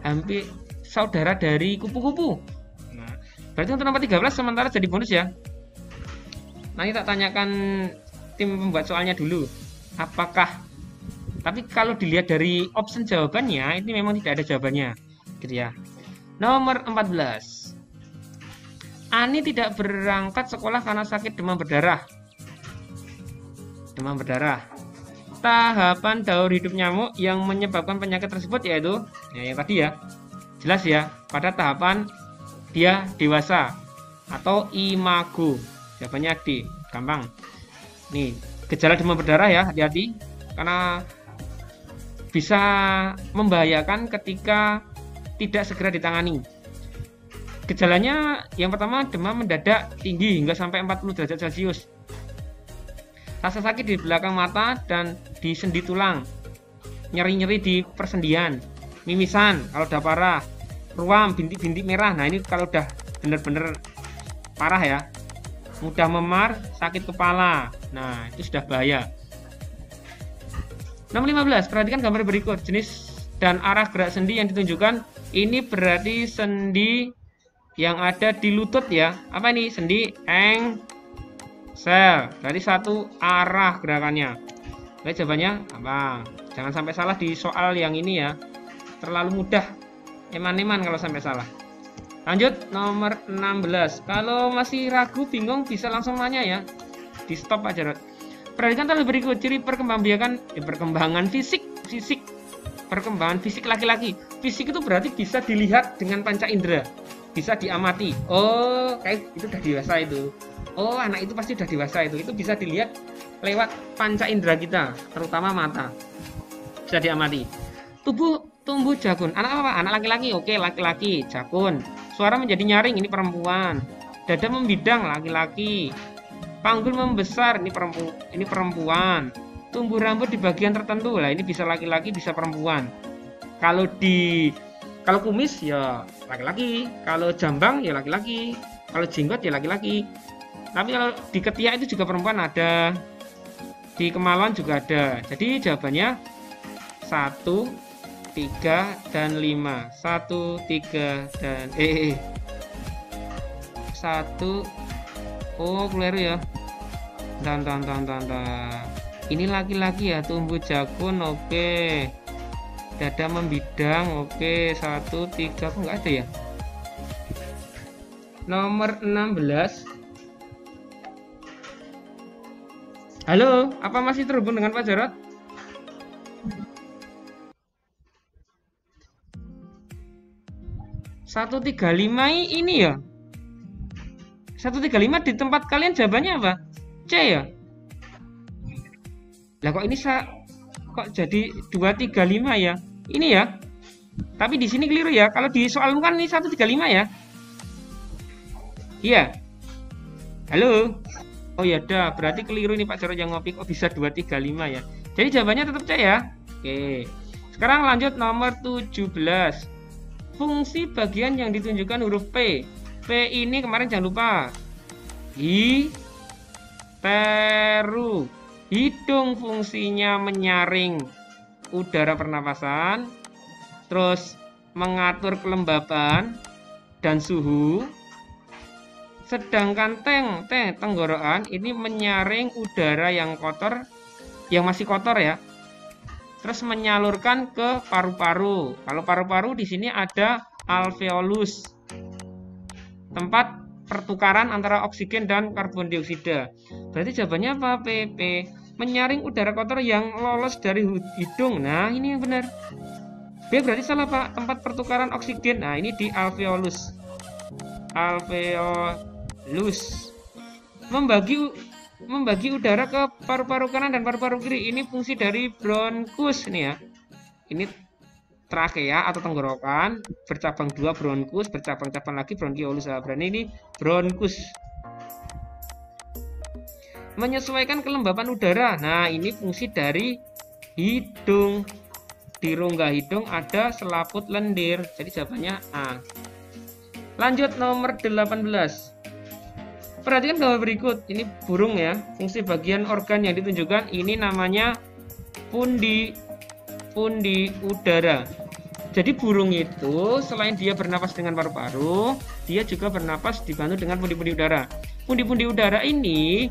Hampir saudara dari kupu-kupu. Nah, berarti untuk nomor 13 sementara jadi bonus ya. Nanti tak tanyakan tim pembuat soalnya dulu. Tapi kalau dilihat dari option jawabannya, ini memang tidak ada jawabannya. Gitu ya. Nomor 14. Ani tidak berangkat sekolah karena sakit demam berdarah. Tahapan daur hidup nyamuk yang menyebabkan penyakit tersebut yaitu yang tadi ya. Jelas ya, pada tahapan dia dewasa atau imago. Jawabannya D, gampang. Nih, gejala demam berdarah ya, hati-hati karena bisa membahayakan ketika tidak segera ditangani. Gejalanya yang pertama demam mendadak tinggi hingga sampai 40 derajat Celcius. Rasa sakit di belakang mata dan di sendi tulang. Nyeri-nyeri di persendian. Mimisan kalau udah parah. Ruam, bintik-bintik merah. Nah, ini kalau udah bener-bener parah ya. Mudah memar, sakit kepala. Nah, itu sudah bahaya. Nomor 15, perhatikan gambar berikut. Jenis dan arah gerak sendi yang ditunjukkan. Ini berarti sendi yang ada di lutut ya. Apa ini? Sendi engsel. Berarti satu arah gerakannya. Oke, jawabannya apa? Jangan sampai salah di soal yang ini ya. Terlalu mudah. Eman-eman kalau sampai salah. Lanjut nomor 16. Kalau masih ragu, bingung, bisa langsung nanya ya. Di stop Pak Jarod. Perhatikan tabel berikut ciri perkembangan fisik. Perkembangan fisik laki-laki. Fisik itu berarti bisa dilihat dengan panca indera. Bisa diamati. Oh, kayak itu udah dewasa itu. Oh, anak itu pasti udah dewasa itu. Itu bisa dilihat lewat panca indera kita, terutama mata. Bisa diamati. Tumbuh jakun. Anak apa? Anak laki-laki. Oke, laki-laki, jakun. Suara menjadi nyaring, ini perempuan. Dada membidang, laki-laki. Panggul membesar, ini perempuan. Tumbuh rambut di bagian tertentu, lah ini bisa laki-laki, bisa perempuan. Kalau kumis ya laki-laki, kalau jambang ya laki-laki, kalau jenggot ya laki-laki. Tapi kalau di ketiak itu juga perempuan ada. Di Kemaluan juga ada. Jadi jawabannya 1, 3, dan 5. 1, 3, dan 1. Oh, keliru ya. Dan. Ini laki-laki ya, tumbuh jakun, oke. Dada membidang, oke. 1, 3, kok nggak ada ya? Nomor 16. Halo, apa masih terhubung dengan Pak Jarot? Satu tiga lima ini ya? 135 di tempat kalian jawabannya apa? C ya? Lah kok ini kok jadi 235 ya? Ini ya? Tapi di sini keliru ya. Kalau di soal kan ini 135 ya? Iya. Halo. Oh ya dah, berarti keliru nih Pak Jarot yang ngopi kok bisa 235 ya. Jadi jawabannya tetap C ya. Oke. Sekarang lanjut nomor 17. Fungsi bagian yang ditunjukkan huruf P. P ini kemarin jangan lupa. Teru. Hidung fungsinya menyaring udara pernapasan, terus mengatur kelembapan dan suhu. Sedangkan tenggorokan ini menyaring udara yang kotor, yang masih kotor ya. Terus menyalurkan ke paru-paru. Kalau paru-paru di sini ada alveolus, tempat pertukaran antara oksigen dan karbon dioksida. Berarti jawabannya apa? PP. Menyaring udara kotor yang lolos dari hidung. Nah, ini yang benar. B berarti salah Pak. Tempat pertukaran oksigen. Nah, ini di alveolus. Alveolus. Membagi udara ke paru-paru kanan dan paru-paru kiri. Ini fungsi dari bronkus nih ya. Ini trakea atau tenggorokan, bercabang 2 bronkus, bercabang-cabang lagi bronkiolus. Berarti ini bronkus. Menyesuaikan kelembapan udara. Nah, ini fungsi dari hidung. Di rongga hidung ada selaput lendir. Jadi jawabannya A. Lanjut nomor 18. Perhatikan gambar berikut. Ini burung ya. Fungsi bagian organ yang ditunjukkan ini namanya pundi udara. Jadi burung itu selain dia bernapas dengan paru-paru, dia juga bernapas dibantu dengan pundi-pundi udara. Pundi-pundi udara ini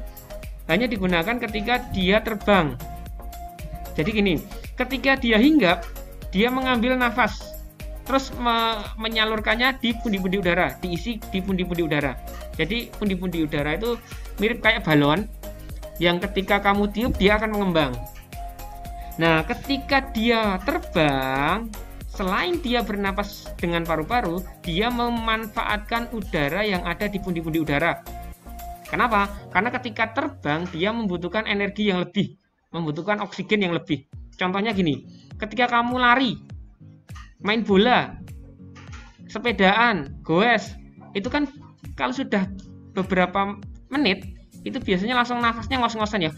hanya digunakan ketika dia terbang. Jadi gini, ketika dia hinggap, dia mengambil nafas, terus menyalurkannya di pundi-pundi udara, diisi di pundi-pundi udara. Jadi pundi-pundi udara itu mirip kayak balon, yang ketika kamu tiup dia akan mengembang. Nah, ketika dia terbang, selain dia bernapas dengan paru-paru, dia memanfaatkan udara yang ada di pundi-pundi udara. Kenapa? Karena ketika terbang, dia membutuhkan energi yang lebih, membutuhkan oksigen yang lebih. Contohnya gini, ketika kamu lari, main bola, sepedaan, goes, itu kan kalau sudah beberapa menit, itu biasanya langsung nafasnya ngos-ngosan ya.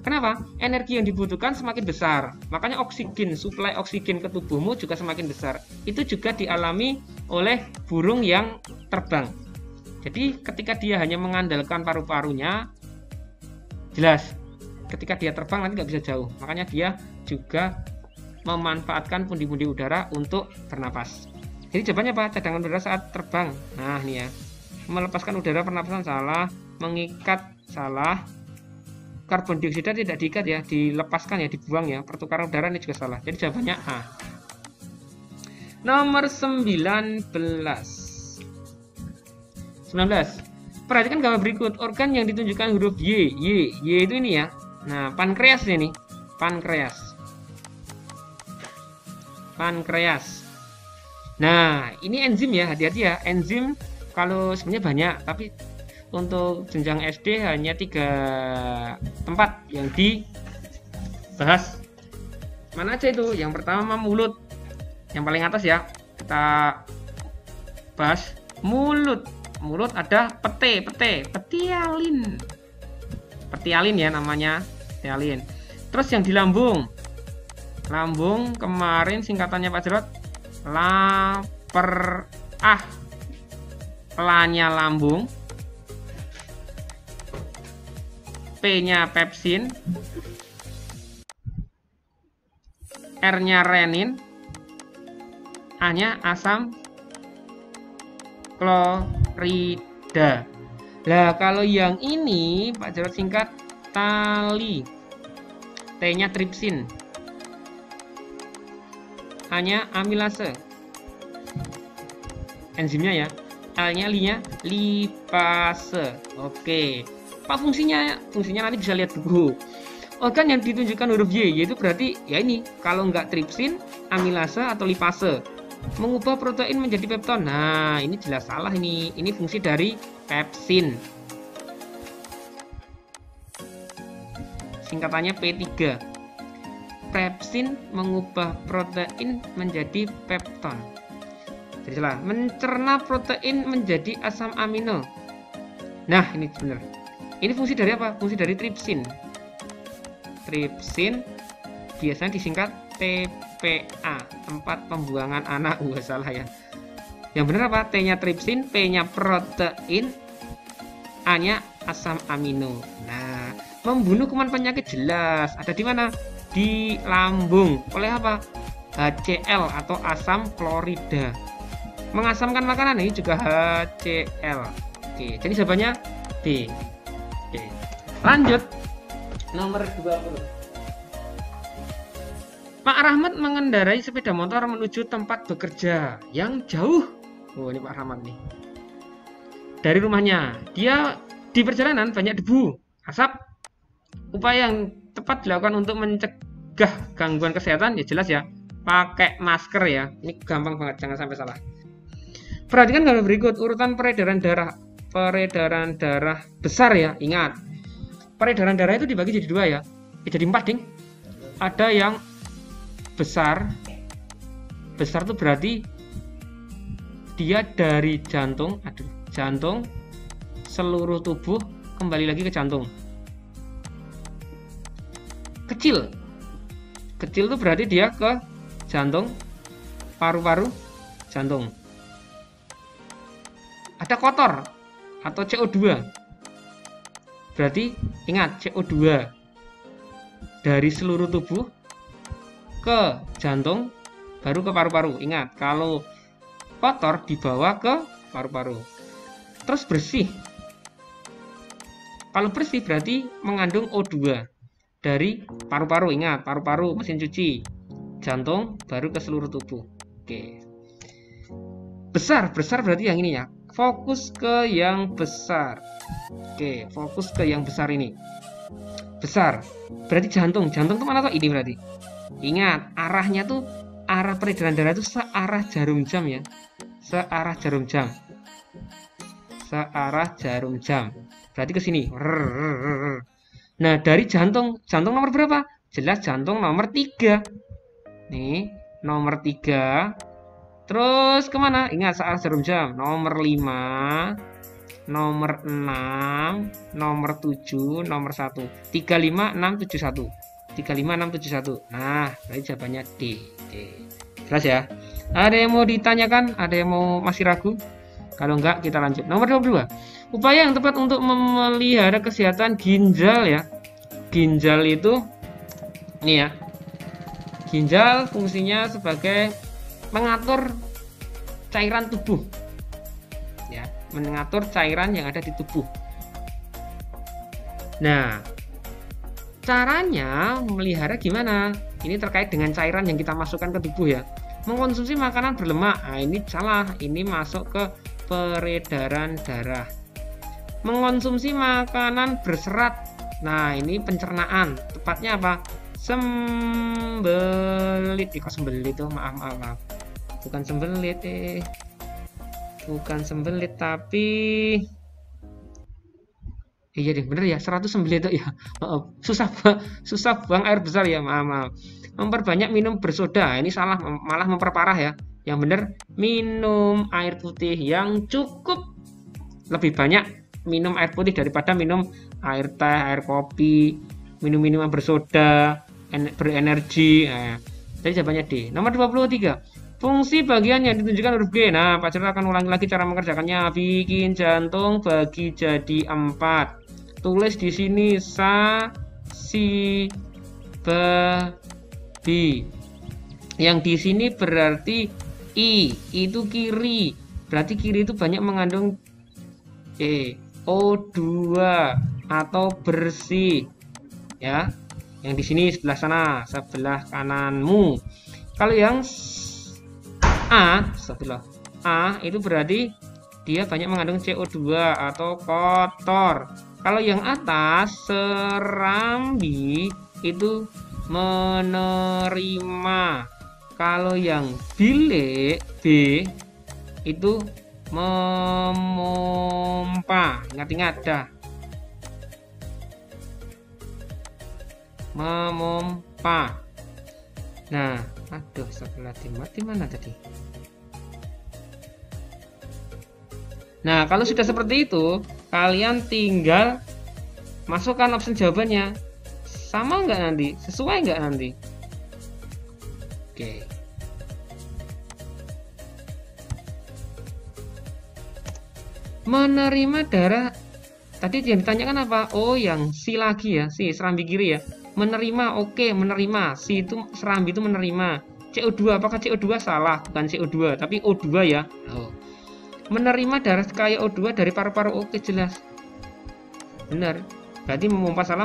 Kenapa? Energi yang dibutuhkan semakin besar. Makanya oksigen, suplai oksigen ke tubuhmu juga semakin besar. Itu juga dialami oleh burung yang terbang. Jadi ketika dia hanya mengandalkan paru-parunya, jelas ketika dia terbang nanti nggak bisa jauh. Makanya dia juga memanfaatkan pundi-pundi udara untuk bernapas. Jadi jawabannya apa? Cadangan udara saat terbang. Nah ini ya, melepaskan udara pernapasan salah, mengikat salah, karbon dioksida tidak diikat ya, dilepaskan ya, dibuang ya. Pertukaran udara ini juga salah. Jadi jawabannya A. Nomor 19. Perhatikan gambar berikut. Organ yang ditunjukkan huruf Y. Y itu ini ya. Nah, pankreas ini. Pankreas. Nah, ini enzim ya, hati-hati ya. Enzim kalau sebenarnya banyak, tapi untuk jenjang SD hanya 3 tempat yang dibahas. Mana aja itu? Yang pertama mulut. Yang paling atas ya. Kita bahas mulut. Mulut ada petialin ya namanya, petialin. Terus yang di lambung kemarin singkatannya Pak Jarot pelanya lambung. P-nya pepsin, R-nya renin, A-nya asam klorida. Lah kalau yang ini Pak Jarod singkat tali. T-nya tripsin. A-nya amilase. Enzimnya ya. L-nya lipase. Oke. Apa fungsinya? Fungsinya nanti bisa lihat buku. Organ yang ditunjukkan huruf Y yaitu berarti ya ini. Kalau nggak tripsin, amilase atau lipase. Mengubah protein menjadi pepton. Nah, ini jelas salah ini. Ini fungsi dari pepsin. Singkatannya P3. Pepsin mengubah protein menjadi pepton. Jadi salah. Mencerna protein menjadi asam amino. Nah, ini benar. Ini fungsi dari apa? Fungsi dari tripsin. Tripsin biasanya disingkat TPA, tempat pembuangan anak. Salah ya. Yang benar apa? T-nya tripsin, P-nya protein, A-nya asam amino. Nah, membunuh kuman penyakit jelas. Ada di mana? Di lambung. Oleh apa? HCl atau asam klorida. Mengasamkan makanan ini juga HCl. Oke, jadi jawabannya D. Oke. Lanjut. Nomor 20. Pak Rahmat mengendarai sepeda motor menuju tempat bekerja yang jauh. Oh, ini Pak Rahmat nih. Dari rumahnya. Dia di perjalanan banyak debu, asap. Upaya yang tepat dilakukan untuk mencegah gangguan kesehatan ya jelas ya. Pakai masker ya. Ini gampang banget, jangan sampai salah. Perhatikan gambar berikut urutan peredaran darah. Peredaran darah besar ya, ingat. Peredaran darah itu dibagi jadi dua ya. Jadi 4 ding. Ada yang besar. Besar itu berarti dia dari jantung, jantung, seluruh tubuh kembali lagi ke jantung. Kecil. Kecil itu berarti dia ke jantung, paru-paru, jantung. Ada kotor atau CO2. Berarti ingat CO2 dari seluruh tubuh ke jantung baru ke paru-paru. Ingat kalau kotor dibawa ke paru-paru. Terus bersih. Kalau bersih berarti mengandung O2 dari paru-paru. Ingat paru-paru mesin cuci. Jantung baru ke seluruh tubuh. Oke. Besar berarti yang ini ya. Fokus ke yang besar. Oke, fokus ke yang besar ini. Besar. Berarti jantung. Jantung itu mana tuh? Ini berarti. Ingat, arahnya tuh arah peredaran darah itu searah jarum jam ya. Searah jarum jam. Searah jarum jam. Berarti ke sini. Nah, dari jantung nomor berapa? Jelas jantung nomor 3. Nih, nomor 3. Terus kemana? Ingat searah jarum jam. Nomor 5, nomor 6, nomor 7, nomor 1. 35, 6, 7, 1. 35, 6, 7, 1. Nah, berarti jawabannya D. Jelas ya? Ada yang mau ditanyakan? Ada yang mau masih ragu? Kalau enggak, kita lanjut. Nomor 22. Upaya yang tepat untuk memelihara kesehatan ginjal ya. Ginjal itu, ini ya. Ginjal fungsinya sebagai mengatur cairan tubuh ya, mengatur cairan yang ada di tubuh. Nah, caranya memelihara gimana? Ini terkait dengan cairan yang kita masukkan ke tubuh ya. Mengkonsumsi makanan berlemak. Nah, ini salah, ini masuk ke peredaran darah. Mengkonsumsi makanan berserat. Nah, ini pencernaan. Tepatnya apa? Sembelit. Kok sembelit tuh? Maaf. Bukan sembelit bukan sembelit tapi iya deh bener ya 100 sembelit itu ya. Maaf, susah buang air besar ya, maaf. Memperbanyak minum bersoda, ini salah, malah memperparah ya. Yang bener minum air putih yang cukup. Lebih banyak minum air putih daripada minum air teh, air kopi, minum-minuman bersoda, berenergi. Jadi jawabannya D. Nomor 23. Fungsi bagian yang ditunjukkan huruf G. Nah, Pak Jarod akan ulangi lagi cara mengerjakannya. Bikin jantung bagi jadi 4. tulis di sini sa si ba bi. Yang di sini berarti i itu kiri, berarti kiri itu banyak mengandung O2 atau bersih ya. Yang di sini sebelah sana, sebelah kananmu. Kalau yang A itu berarti dia banyak mengandung CO2 atau kotor. Kalau yang atas serambi itu menerima. Kalau yang bilik B itu memompa. Ingat-ingat dah. Memompa. Nah, aduh, sebelah timur di mana tadi? Nah, kalau sudah seperti itu, kalian tinggal masukkan opsi jawabannya. Sama nggak nanti? Sesuai nggak nanti? Oke. Menerima darah. Tadi yang ditanyakan apa? Oh, yang si lagi ya, si serambi kiri ya. Menerima, oke, menerima. Si itu serambi itu menerima. CO2, apakah CO2 salah? Bukan CO2, tapi O2 ya. Oh. Menerima darah kaya O2 dari paru-paru, oke, jelas. Benar. Berarti memompa salah,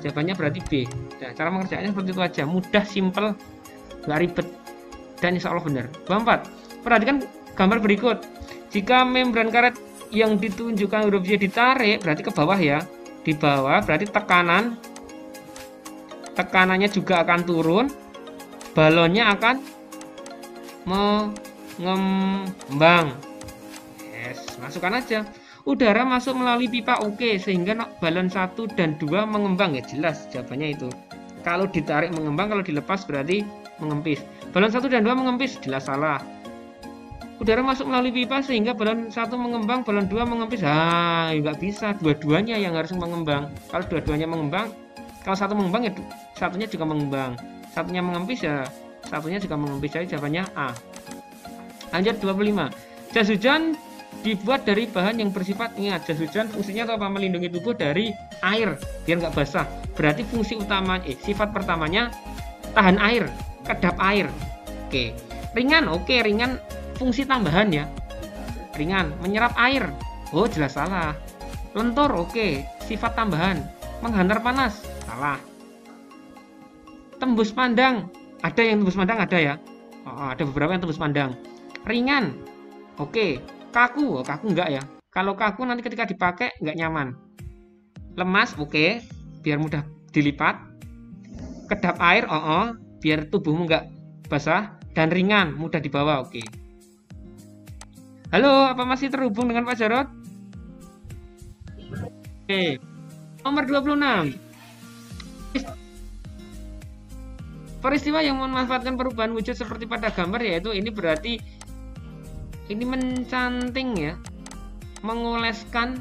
jawabannya berarti B. Nah, cara mengerjakannya seperti itu aja, mudah, simple, nggak ribet, dan insya Allah benar. 4. Perhatikan gambar berikut. Jika membran karet yang ditunjukkan huruf Y ditarik, berarti ke bawah ya. Di bawah berarti tekanannya juga akan turun, balonnya akan mengembang. Yes, masukkan aja. Udara masuk melalui pipa, oke, sehingga balon 1 dan 2 mengembang, ya jelas jawabannya itu. Kalau ditarik mengembang, kalau dilepas berarti mengempis. Balon 1 dan 2 mengempis, jelas salah. Udara masuk melalui pipa sehingga balon 1 mengembang, balon 2 mengempis. Nggak bisa, dua-duanya yang harus mengembang. Kalau dua-duanya mengembang, kalau satu mengembang ya satunya juga mengembang. Satunya mengempis ya satunya juga mengempis. Jadi jawabannya A. Lanjut 25. Jas hujan dibuat dari bahan yang bersifat, ingat, jas hujan fungsinya apa? Melindungi tubuh dari air biar nggak basah. Berarti fungsi utama sifat pertamanya tahan air, kedap air. Oke. Ringan, oke, ringan fungsi tambahan ya. Ringan, menyerap air. Oh, jelas salah. Lentur, oke, sifat tambahan. Menghantar panas, salah. Tembus pandang, ada yang tembus pandang, ada ya. Ada beberapa yang tembus pandang. Ringan, oke. Kaku, kaku enggak ya. Kalau kaku nanti ketika dipakai enggak nyaman. Lemas, oke, biar mudah dilipat. Kedap air, biar tubuhmu enggak basah. Dan ringan, mudah dibawa, oke. Halo, apa masih terhubung dengan Pak Jarod? Oke. Nomor 26. Peristiwa yang memanfaatkan perubahan wujud seperti pada gambar, yaitu ini berarti ini mencanting ya, mengoleskan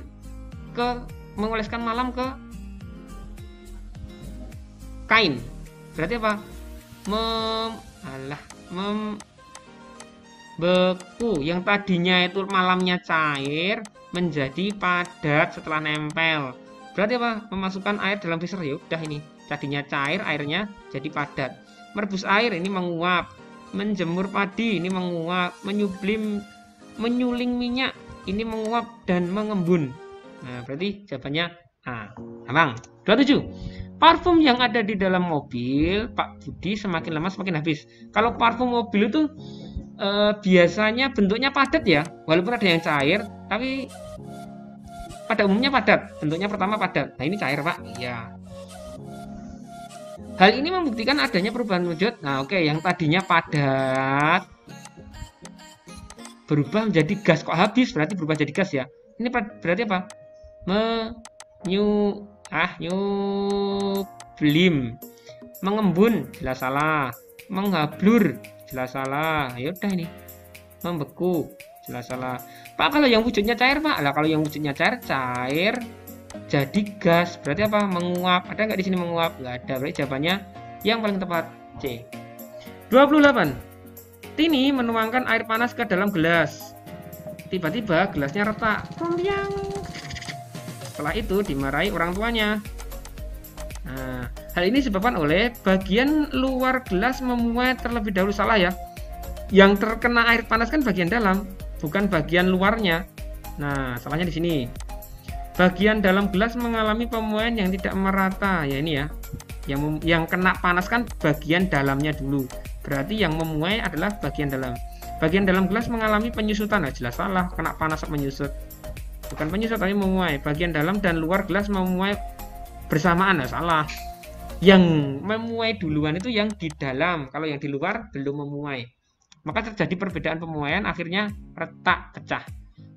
malam ke kain. Berarti apa? Beku, yang tadinya itu malamnya cair menjadi padat setelah nempel. Berarti apa? Memasukkan air dalam freezer, ya udah, ini tadinya cair, airnya jadi padat. Merebus air, ini menguap. Menjemur padi, ini menguap. Menyuling minyak, ini menguap dan mengembun. Nah, berarti jawabannya A. Gampang. 27. Parfum yang ada di dalam mobil Pak Budi semakin lama semakin habis. Kalau parfum mobil itu biasanya bentuknya padat ya, walaupun ada yang cair, tapi pada umumnya padat. Bentuknya pertama padat. Nah, ini cair, Pak. Iya. Hal ini membuktikan adanya perubahan wujud. Nah, oke, yang tadinya padat berubah menjadi gas. Kok habis? Berarti berubah jadi gas ya. Ini berarti apa? Nyublim. Mengembun, jelas salah. Menghablur, jelas salah. Ya udah, ini membeku, jelas salah. Pak, kalau yang wujudnya cair, Pak? Lah, kalau yang wujudnya cair jadi gas, berarti apa? Menguap. Ada nggak di sini menguap? Nggak ada. Berarti jawabannya yang paling tepat C. 28. Tini menuangkan air panas ke dalam gelas. Tiba-tiba gelasnya retak. Setelah itu dimarahi orang tuanya. Nah, hal ini disebabkan oleh bagian luar gelas memuai terlebih dahulu. Salah ya. Yang terkena air panas kan bagian dalam, bukan bagian luarnya. Nah, salahnya di sini. Bagian dalam gelas mengalami pemuaian yang tidak merata. Ya ini ya. Yang kena panas kan bagian dalamnya dulu. Berarti yang memuai adalah bagian dalam. Bagian dalam gelas mengalami penyusutan. Nah, jelas salah. Kena panas menyusut. Bukan penyusut tapi memuai. Bagian dalam dan luar gelas memuai bersamaan. Nah, salah. Yang memuai duluan itu yang di dalam. Kalau yang di luar belum memuai. Maka terjadi perbedaan pemuaian, akhirnya retak, pecah.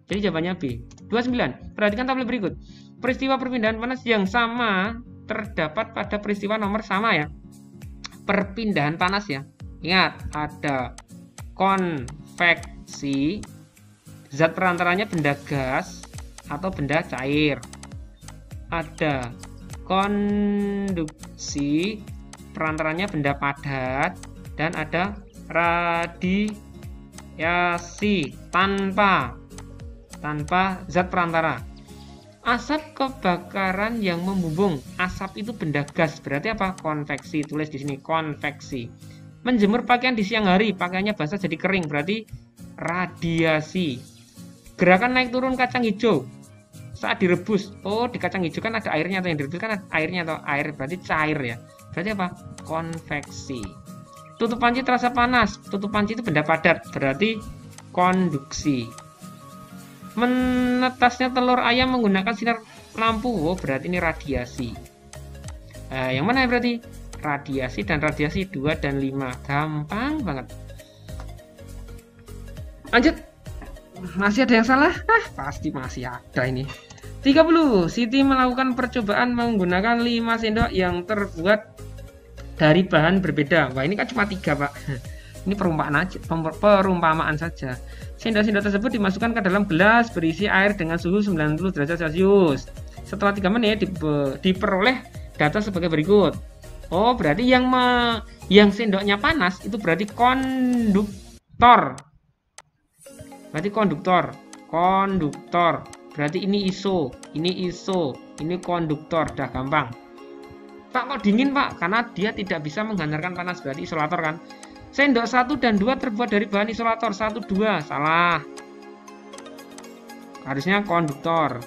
Jadi jawabannya B. 29. Perhatikan tabel berikut. Peristiwa perpindahan panas yang sama terdapat pada peristiwa nomor sama ya. Perpindahan panas ya. Ingat, ada konveksi, zat perantaranya benda gas atau benda cair. Ada konduksi, perantaranya benda padat, dan ada radiasi tanpa zat perantara. Asap kebakaran yang membumbung. Asap itu benda gas, berarti apa? Konveksi. Tulis di sini konveksi. Menjemur pakaian di siang hari, pakaiannya basah jadi kering, berarti radiasi. Gerakan naik turun kacang hijau saat direbus. Oh, di kacang hijau kan ada airnya, atau yang direbus kan ada airnya, atau air berarti cair ya. Berarti apa? Konveksi. Tutup panci terasa panas. Tutup panci itu benda padat, berarti konduksi. Menetasnya telur ayam menggunakan sinar lampu. Oh, berarti ini radiasi. Yang mana ya berarti? Radiasi dan radiasi 2 dan 5. Gampang banget. Lanjut. Masih ada yang salah? Pasti masih ada ini. 30. Siti melakukan percobaan menggunakan 5 sendok yang terbuat dari bahan berbeda. Wah, ini kan cuma 3, Pak. Ini perumpamaan saja. Sendok-sendok tersebut dimasukkan ke dalam gelas berisi air dengan suhu 90 derajat Celcius. Setelah 3 menit diperoleh data sebagai berikut. Oh, berarti yang sendoknya panas itu berarti konduktor. Berarti konduktor. Berarti ini ISO, ini konduktor. Dah gampang. Pak, kok dingin, Pak? Karena dia tidak bisa menghantarkan panas, berarti isolator kan. Sendok 1 dan 2 terbuat dari bahan isolator. 1, 2, salah. Harusnya konduktor.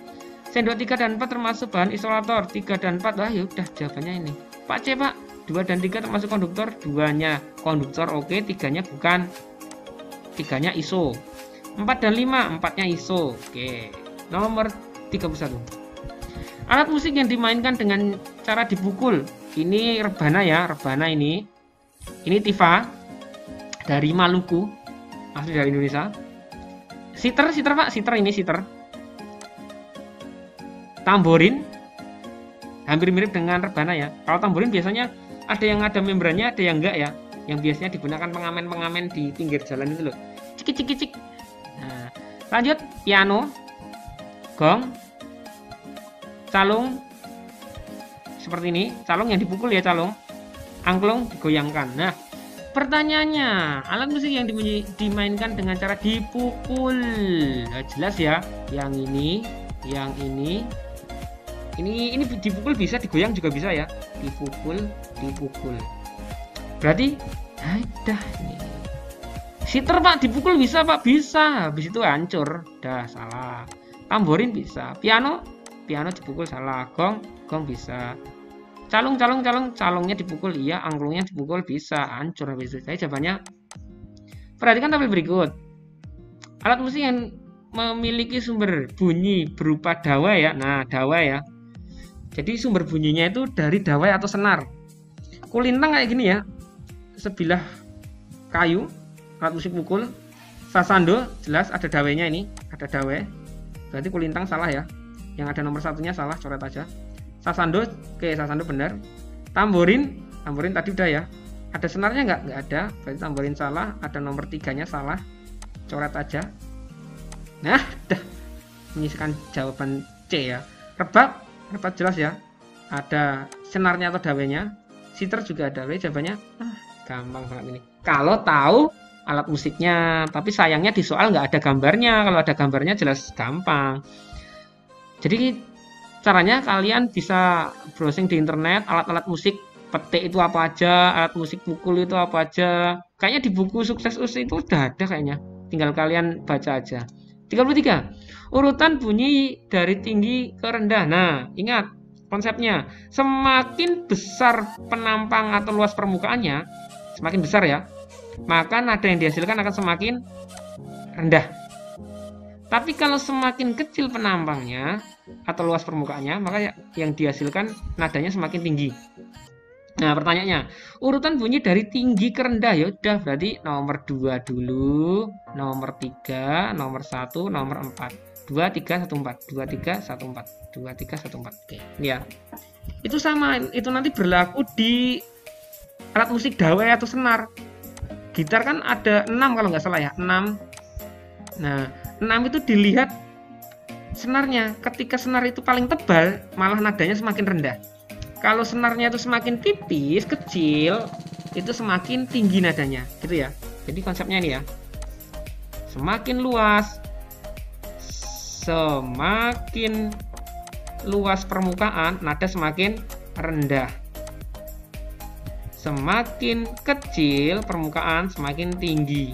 Sendok 3 dan 4 termasuk bahan isolator. 3 dan 4, wah ya udah jawabannya ini. Pak C, Pak. 2 dan 3 termasuk konduktor. 2-nya konduktor, oke. 3-nya bukan. 3-nya ISO. 4 dan 5, 4-nya ISO. Oke. Nomor 31. Alat musik yang dimainkan dengan cara dipukul. Ini rebana ya, rebana ini. Ini tifa dari Maluku, asli dari Indonesia. Siter Pak, ini siter. Tamborin, hampir mirip dengan rebana ya. Kalau tamborin biasanya ada yang ada membrannya, ada yang enggak ya. Yang biasanya digunakan pengamen-pengamen di pinggir jalan itu loh. Cik. Nah, lanjut, piano, gong, calung, seperti ini. Calung yang dipukul ya, calung. Angklung digoyangkan. Nah, pertanyaannya, alat musik yang dimainkan dengan cara dipukul. Nah, jelas ya, yang ini dipukul bisa, digoyang juga bisa ya. Dipukul. Berarti ada nih. Siter, Pak, dipukul bisa, Pak, bisa. Habis itu hancur. Dah salah. Tamborin bisa. Piano dipukul salah. Gong bisa. Calungnya dipukul iya, angklungnya dipukul bisa, hancur habis itu. Jadi jawabannya, perhatikan tabel berikut. Alat musik yang memiliki sumber bunyi berupa dawai ya. Nah, dawai ya. Jadi sumber bunyinya itu dari dawai atau senar. Kulintang kayak gini ya. Sebilah kayu, alat musik pukul. Sasando jelas ada dawainya ini, ada dawai. Berarti kulintang salah ya. Yang ada nomor satunya salah, coret aja. Sasando, oke, sasando benar. Tamborin tadi udah ya. Ada senarnya nggak? Nggak ada. Berarti tamborin salah. Ada nomor 3-nya salah. Coret aja. Nah, dah menyisikan jawaban C ya. Rebab jelas ya. Ada senarnya atau dawainya. Siter juga ada. Jawabannya gampang banget ini. Kalau tahu alat musiknya, tapi sayangnya di soal nggak ada gambarnya. Kalau ada gambarnya jelas gampang. Jadi Caranya kalian bisa browsing di internet, alat-alat musik petik itu apa aja, alat musik pukul itu apa aja. Kayaknya di buku sukses us itu udah ada kayaknya. Tinggal kalian baca aja. 33. Urutan bunyi dari tinggi ke rendah. Nah, ingat konsepnya. Semakin besar penampang atau luas permukaannya, semakin besar ya, maka nada yang dihasilkan akan semakin rendah. Tapi kalau semakin kecil penampangnya atau luas permukaannya, maka yang dihasilkan nadanya semakin tinggi. Nah, pertanyaannya, urutan bunyi dari tinggi ke rendah ya udah berarti nomor 2 dulu, nomor 3, nomor 1, nomor 4. 2 3 1 4, 2 3 1 4, 2 3 1 4. Oke, ini ya. Itu sama, itu nanti berlaku di alat musik dawai atau senar. Gitar kan ada 6 kalau nggak salah ya, 6. Nah, 6 itu dilihat senarnya. Ketika senar itu paling tebal, malah nadanya semakin rendah. Kalau senarnya itu semakin tipis, kecil, itu semakin tinggi nadanya, gitu ya. Jadi konsepnya ini ya. Semakin luas permukaan, nada semakin rendah. Semakin kecil permukaan, semakin tinggi.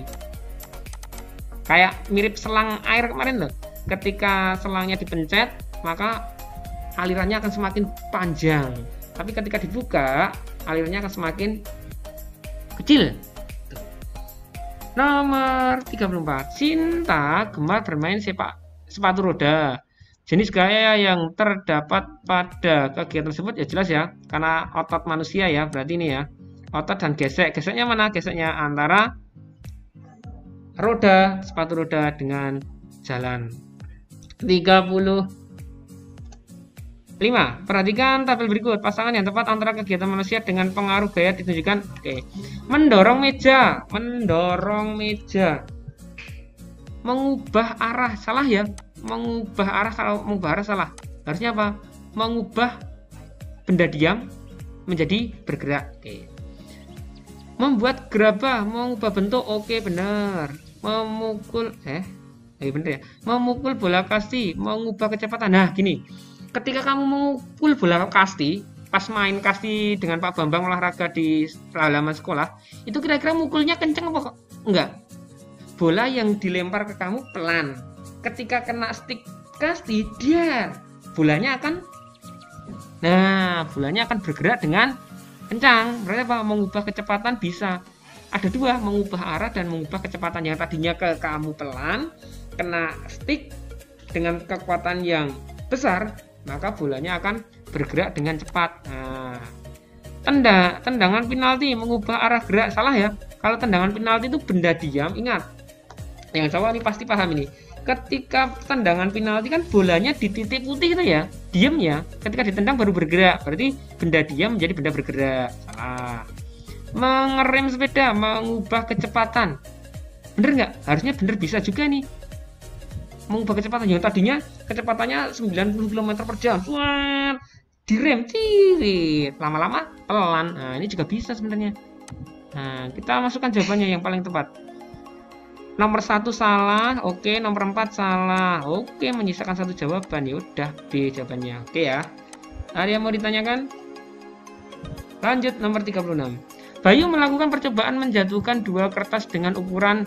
Kayak mirip selang air kemarin loh. Ketika selangnya dipencet, maka alirannya akan semakin panjang. Tapi ketika dibuka, alirannya akan semakin kecil. Nomor 34. Sinta gemar bermain sepatu roda. Jenis gaya yang terdapat pada kegiatan tersebut ya jelas ya, karena otot manusia ya, berarti ini ya. Otot dan gesek. Geseknya mana? Geseknya antara roda, sepatu roda dengan jalan. 35. Perhatikan tabel berikut. Pasangan yang tepat antara kegiatan manusia dengan pengaruh gaya ditunjukkan. Oke. Mendorong meja. Mengubah arah. Salah ya. Mengubah arah, kalau mengubah arah salah. Harusnya apa? Mengubah benda diam menjadi bergerak. Oke. Membuat gerabah, mengubah bentuk. Oke, benar. Memukul bener ya. Memukul bola kasti, mengubah kecepatan. Nah, gini. Ketika kamu memukul bola kasti, pas main kasti dengan Pak Bambang olahraga di halaman sekolah, itu kira-kira mukulnya kenceng apa enggak? Bola yang dilempar ke kamu pelan. Ketika kena stick kasti, bolanya akan bergerak dengan kencang. Berarti apa? Mengubah kecepatan bisa. Ada dua, mengubah arah dan mengubah kecepatan. Yang tadinya ke kamu pelan, kena stick dengan kekuatan yang besar, maka bolanya akan bergerak dengan cepat. Nah, tendangan penalti mengubah arah gerak. Salah ya. Kalau tendangan penalti itu benda diam, ingat. Yang cowok ini pasti paham ini. Ketika tendangan penalti kan bolanya di titik putih itu ya, diam ya. Ketika ditendang baru bergerak. Berarti benda diam menjadi benda bergerak. Salah. Mengerem sepeda, mengubah kecepatan. Bener nggak? Harusnya bener, bisa juga nih. Mengubah kecepatan yang tadinya kecepatannya 90 km per jam, direm, cirit, lama-lama pelan. Nah, ini juga bisa sebenarnya. Nah, kita masukkan jawabannya yang paling tepat. Nomor 1 salah, oke. Nomor 4 salah, oke. Menyisakan satu jawaban, ya udah B jawabannya. Oke ya. Ada yang mau ditanyakan? Lanjut nomor 36. Bayu melakukan percobaan menjatuhkan dua kertas dengan ukuran,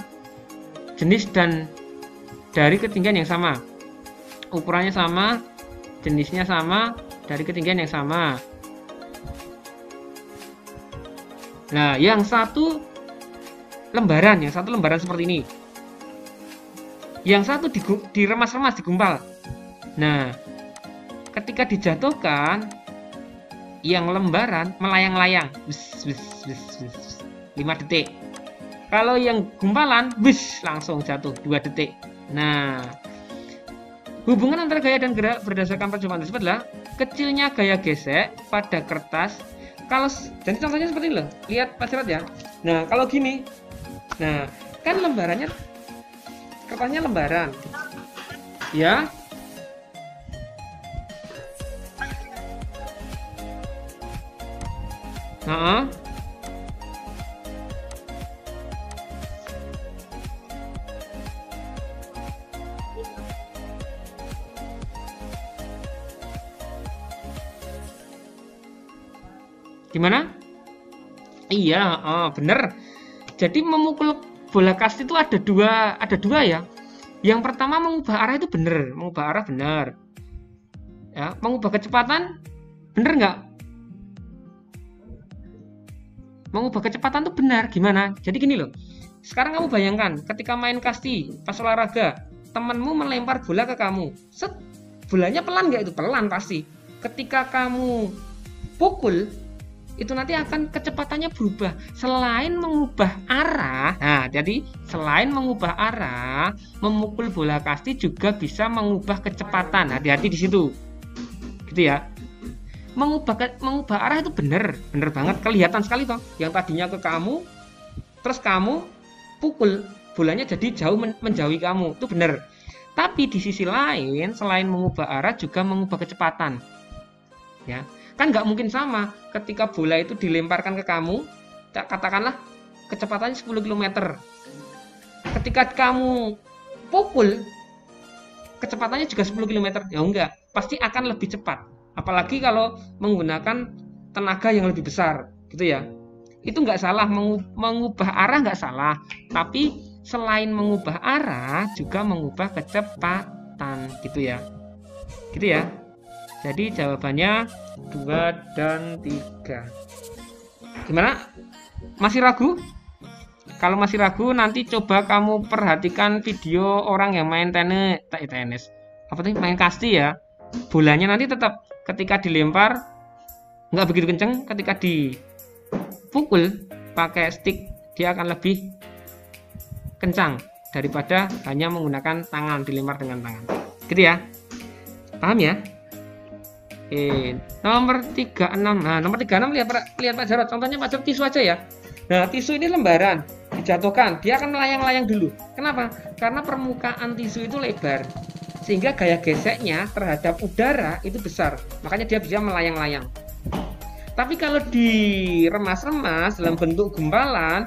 jenis dan dari ketinggian yang sama. Ukurannya sama, jenisnya sama, dari ketinggian yang sama. Nah, yang satu lembaran seperti ini. Yang satu diremas-remas, digumpal. Nah, ketika dijatuhkan, yang lembaran melayang-layang, 5 detik. Kalau yang gumpalan, langsung jatuh 2 detik. Nah, hubungan antara gaya dan gerak berdasarkan percobaan tersebut adalah kecilnya gaya gesek pada kertas. Jadi contohnya seperti ini loh. Lihat Pak Sirat ya. Nah, kalau gini. Nah, kan lembarannya, kertasnya lembaran. Ya. Nah, Gimana? Iya, oh, bener. Jadi memukul bola kasti itu ada dua ya. Yang pertama mengubah arah itu bener, mengubah arah bener. Ya, mengubah kecepatan bener nggak? Mengubah kecepatan itu benar. Gimana? Jadi gini loh. Sekarang kamu bayangkan ketika main kasti pas olahraga, temanmu melempar bola ke kamu. Set, bolanya pelan nggak itu? Pelan pasti. Ketika kamu pukul, itu nanti akan kecepatannya berubah. Selain mengubah arah, nah jadi selain mengubah arah, memukul bola kasti juga bisa mengubah kecepatan. Hati-hati di situ, gitu ya. Mengubah arah itu bener banget, kelihatan sekali toh. Yang tadinya ke kamu, terus kamu pukul, bolanya jadi jauh menjauhi kamu, itu bener. Tapi di sisi lain, selain mengubah arah juga mengubah kecepatan, ya. Kan nggak mungkin sama ketika bola itu dilemparkan ke kamu, katakanlah kecepatannya 10 km. Ketika kamu pukul, kecepatannya juga 10 km. Ya enggak, pasti akan lebih cepat. Apalagi kalau menggunakan tenaga yang lebih besar, gitu ya. Itu nggak salah, mengubah arah nggak salah. Tapi selain mengubah arah, juga mengubah kecepatan, gitu ya. Gitu ya. Jadi jawabannya 2 dan 3. Gimana? Masih ragu? Kalau masih ragu, nanti coba kamu perhatikan video orang yang main tenis. Apa tuh? Main kasti ya. Bolanya nanti tetap ketika dilempar nggak begitu kenceng, ketika dipukul pakai stick dia akan lebih kencang daripada hanya menggunakan tangan, dilempar dengan tangan. Gitu ya. Paham ya? Nomor 36. Nah, nomor 36 lihat Pak Jarot. Contohnya Pak Jarot tisu aja ya. Nah, tisu ini lembaran, dijatuhkan, dia akan melayang-layang dulu. Kenapa? Karena permukaan tisu itu lebar, sehingga gaya geseknya terhadap udara itu besar. Makanya dia bisa melayang-layang. Tapi kalau diremas-remas dalam bentuk gumpalan,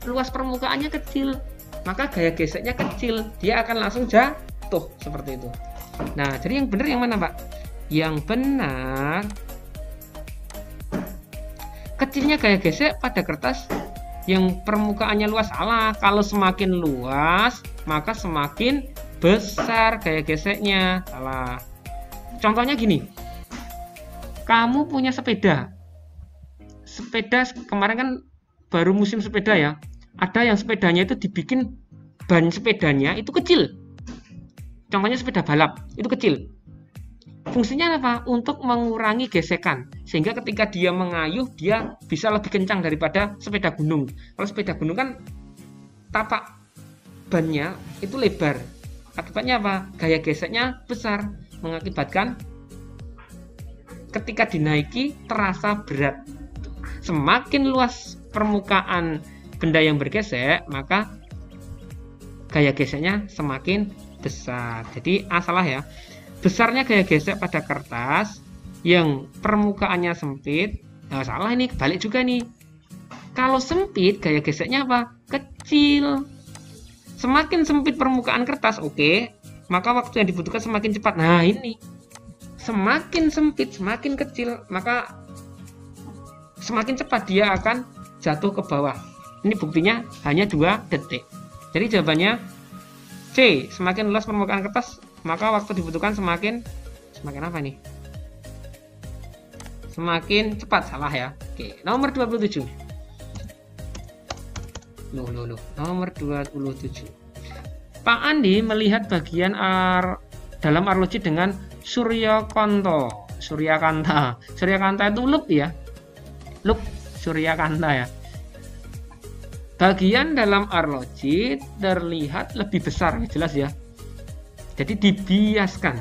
luas permukaannya kecil, maka gaya geseknya kecil, dia akan langsung jatuh seperti itu. Nah, jadi yang benar yang mana, Pak? Yang benar, kecilnya gaya gesek pada kertas yang permukaannya luas. Salah, kalau semakin luas maka semakin besar gaya geseknya. Salah. Contohnya gini, kamu punya sepeda kemarin kan baru musim sepeda ya. Ada yang sepedanya itu dibikin ban sepedanya itu kecil. Contohnya sepeda balap itu kecil. Fungsinya apa? Untuk mengurangi gesekan, sehingga ketika dia mengayuh dia bisa lebih kencang daripada sepeda gunung. Kalau sepeda gunung kan tapak bannya itu lebar, akibatnya apa? Gaya geseknya besar, mengakibatkan ketika dinaiki terasa berat. Semakin luas permukaan benda yang bergesek, maka gaya geseknya semakin besar. Jadi salah ya. Besarnya gaya gesek pada kertas yang permukaannya sempit. Nah, salah ini, kebalik juga nih. Kalau sempit, gaya geseknya apa? Kecil. Semakin sempit permukaan kertas, oke, maka waktu yang dibutuhkan semakin cepat. Nah, ini. Semakin sempit, semakin kecil, maka semakin cepat dia akan jatuh ke bawah. Ini buktinya hanya 2 detik. Jadi jawabannya C, semakin luas permukaan kertas, maka waktu dibutuhkan semakin apa nih? Semakin cepat. Salah ya. Oke, nomor 27. Nomor 27. Pak Andi melihat bagian dalam arloji dengan Suryakanta itu loop ya. Loop Suryakanta ya. Bagian dalam arloji terlihat lebih besar, jelas ya. Jadi dibiaskan.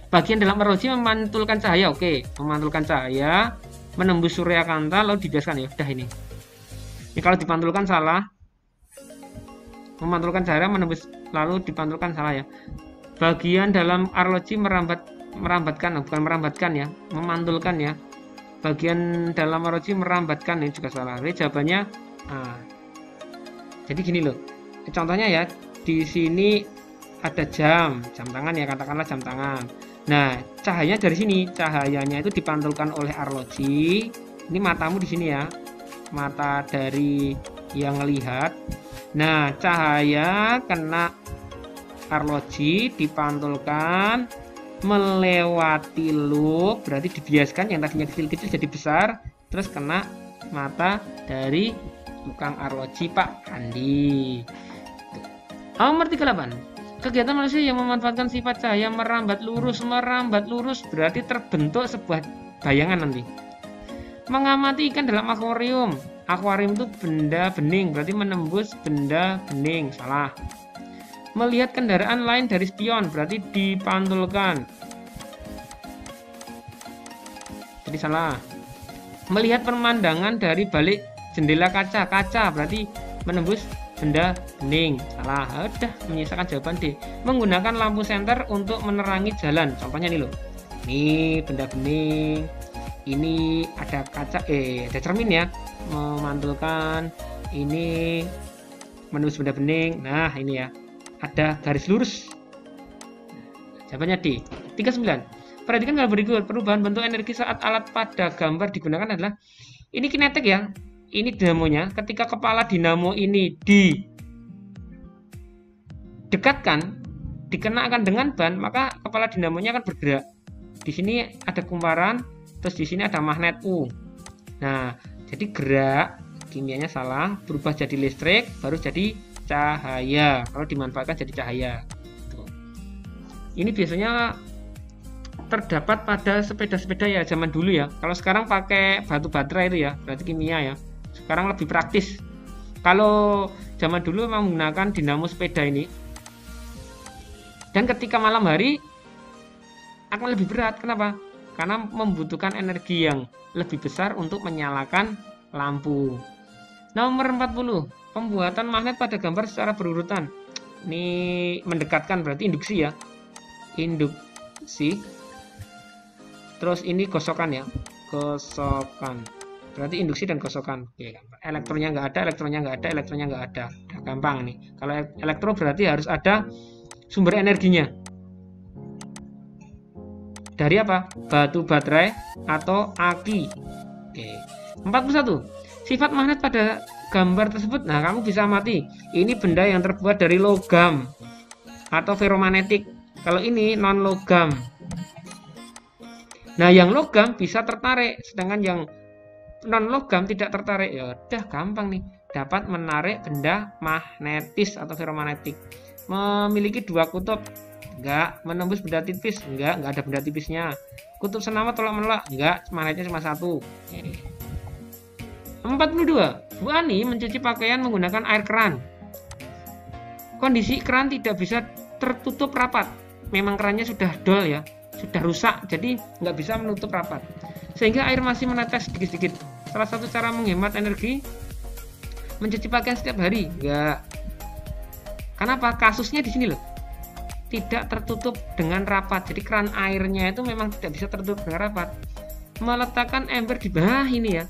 Bagian dalam arloji memantulkan cahaya, oke, memantulkan cahaya, menembus Suryakanta lalu dibiaskan ya. Udah ini. Ini kalau dipantulkan salah. Memantulkan cahaya menembus lalu dipantulkan salah ya. Bagian dalam arloji merambatkan, bukan merambatkan ya, memantulkan ya. Bagian dalam arloji merambatkan, ini juga salah. Jadi jawabannya jadi gini loh. Contohnya ya, di sini ada jam tangan ya, katakanlah jam tangan. Nah, cahayanya dari sini, cahayanya itu dipantulkan oleh arloji. Ini matamu di sini ya, mata dari yang lihat. Nah, cahaya kena arloji dipantulkan melewati loop, berarti dibiaskan yang tadinya kecil-kecil jadi besar, terus kena mata dari tukang arloji Pak Andi. Nomor 38. Kegiatan manusia yang memanfaatkan sifat cahaya merambat lurus berarti terbentuk sebuah bayangan nanti. Mengamati ikan dalam akuarium. Akuarium itu benda bening, berarti menembus benda bening, salah. Melihat kendaraan lain dari spion, berarti dipantulkan, jadi salah. Melihat pemandangan dari balik jendela kaca, berarti menembus benda bening, salah. Udah, menyisakan jawaban D. Menggunakan lampu senter untuk menerangi jalan, contohnya nih loh, ini benda bening, ini ada kaca, ada cermin ya, memantulkan, ini menembus benda bening. Nah ini ya, ada garis lurus. Jawabannya D. 39. Perhatikan hal berikut. Perubahan bentuk energi saat alat pada gambar digunakan adalah, ini kinetik ya, ini dinamonya. Ketika kepala dinamo ini didekatkan, dikenakan dengan ban, maka kepala dinamonya akan bergerak. Di sini ada kumparan, terus di sini ada magnet U. Nah, jadi gerak, kimianya salah, berubah jadi listrik, baru jadi cahaya. Kalau dimanfaatkan jadi cahaya. Ini biasanya terdapat pada sepeda-sepeda ya zaman dulu ya. Kalau sekarang pakai batu baterai itu ya, berarti kimia ya. Sekarang lebih praktis. Kalau zaman dulu memang menggunakan dinamo sepeda ini. Dan ketika malam hari akan lebih berat. Kenapa? Karena membutuhkan energi yang lebih besar untuk menyalakan lampu. Nomor 40. Pembuatan magnet pada gambar secara berurutan. Ini mendekatkan, berarti induksi ya. Induksi. Terus ini gosokan ya. Gosokan. Berarti induksi dan gosokan. Oke. Elektronnya nggak ada, elektronnya nggak ada, elektronnya nggak ada. Udah gampang nih. Kalau elektro berarti harus ada sumber energinya. Dari apa? Batu baterai atau aki. Oke. 41. Sifat magnet pada gambar tersebut. Nah, kamu bisa amati. Ini benda yang terbuat dari logam atau ferromagnetik. Kalau ini non logam. Nah, yang logam bisa tertarik, sedangkan yang non logam tidak tertarik. Ya udah gampang nih. Dapat menarik benda magnetis atau ferromagnetik. Memiliki dua kutub. Enggak. Menembus benda tipis. Enggak ada benda tipisnya. Kutub senama tolak menolak. Enggak, magnetnya cuma satu. 42. Bu Ani mencuci pakaian menggunakan air keran. Kondisi keran tidak bisa tertutup rapat. Memang kerannya sudah dol ya, sudah rusak, jadi nggak bisa menutup rapat. Sehingga air masih menetes sedikit-sedikit. Salah satu cara menghemat energi, mencuci pakaian setiap hari. Enggak. Kenapa? Kasusnya di sini loh. Tidak tertutup dengan rapat. Jadi keran airnya itu memang tidak bisa tertutup dengan rapat. Meletakkan ember di bawah ini ya.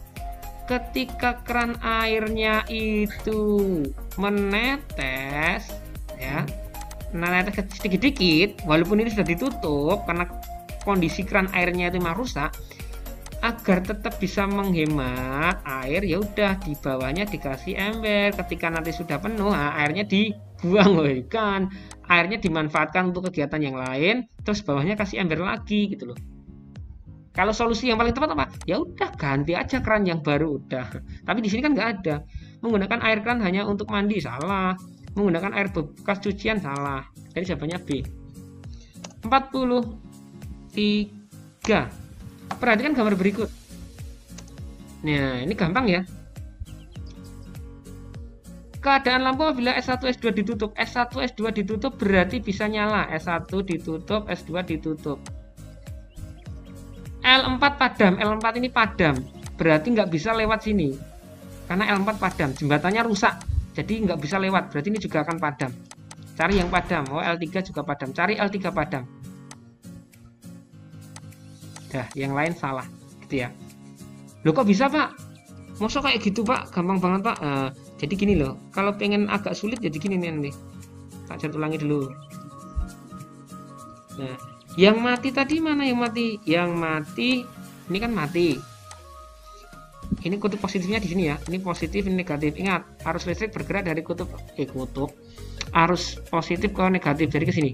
Ketika keran airnya itu menetes ya, menetes sedikit-sedikit, walaupun ini sudah ditutup karena kondisi keran airnya itu memang rusak, agar tetap bisa menghemat air, ya udah di bawahnya dikasih ember. Ketika nanti sudah penuh, nah, airnya dibuang, kan airnya dimanfaatkan untuk kegiatan yang lain, terus bawahnya kasih ember lagi gitu loh. Kalau solusi yang paling tepat apa? Ya udah ganti aja keran yang baru udah. Tapi di sini kan nggak ada. Menggunakan air keran hanya untuk mandi, salah. Menggunakan air bekas cucian, salah. Jadi jawabannya B. 43. Perhatikan gambar berikut. Nah, ini gampang ya. Keadaan lampu apabila S1 S2 ditutup. S1 S2 ditutup berarti bisa nyala. S1 ditutup, S2 ditutup. L4 padam, L4 ini padam, berarti nggak bisa lewat sini karena L4 padam, jembatannya rusak, jadi nggak bisa lewat, berarti ini juga akan padam. Cari yang padam. Oh, L3 juga padam, cari L3 padam. Dah, yang lain salah gitu ya. Loh kok bisa Pak? Masa kayak gitu Pak? Gampang banget Pak. Jadi gini loh, kalau pengen agak sulit jadi gini nih, tak ulangi dulu. Nah, Yang mati tadi mana yang mati? Yang mati ini kan mati. Ini kutub positifnya di sini ya. Ini positif, ini negatif. Ingat, arus listrik bergerak dari kutub arus positif ke negatif, jadi ke sini.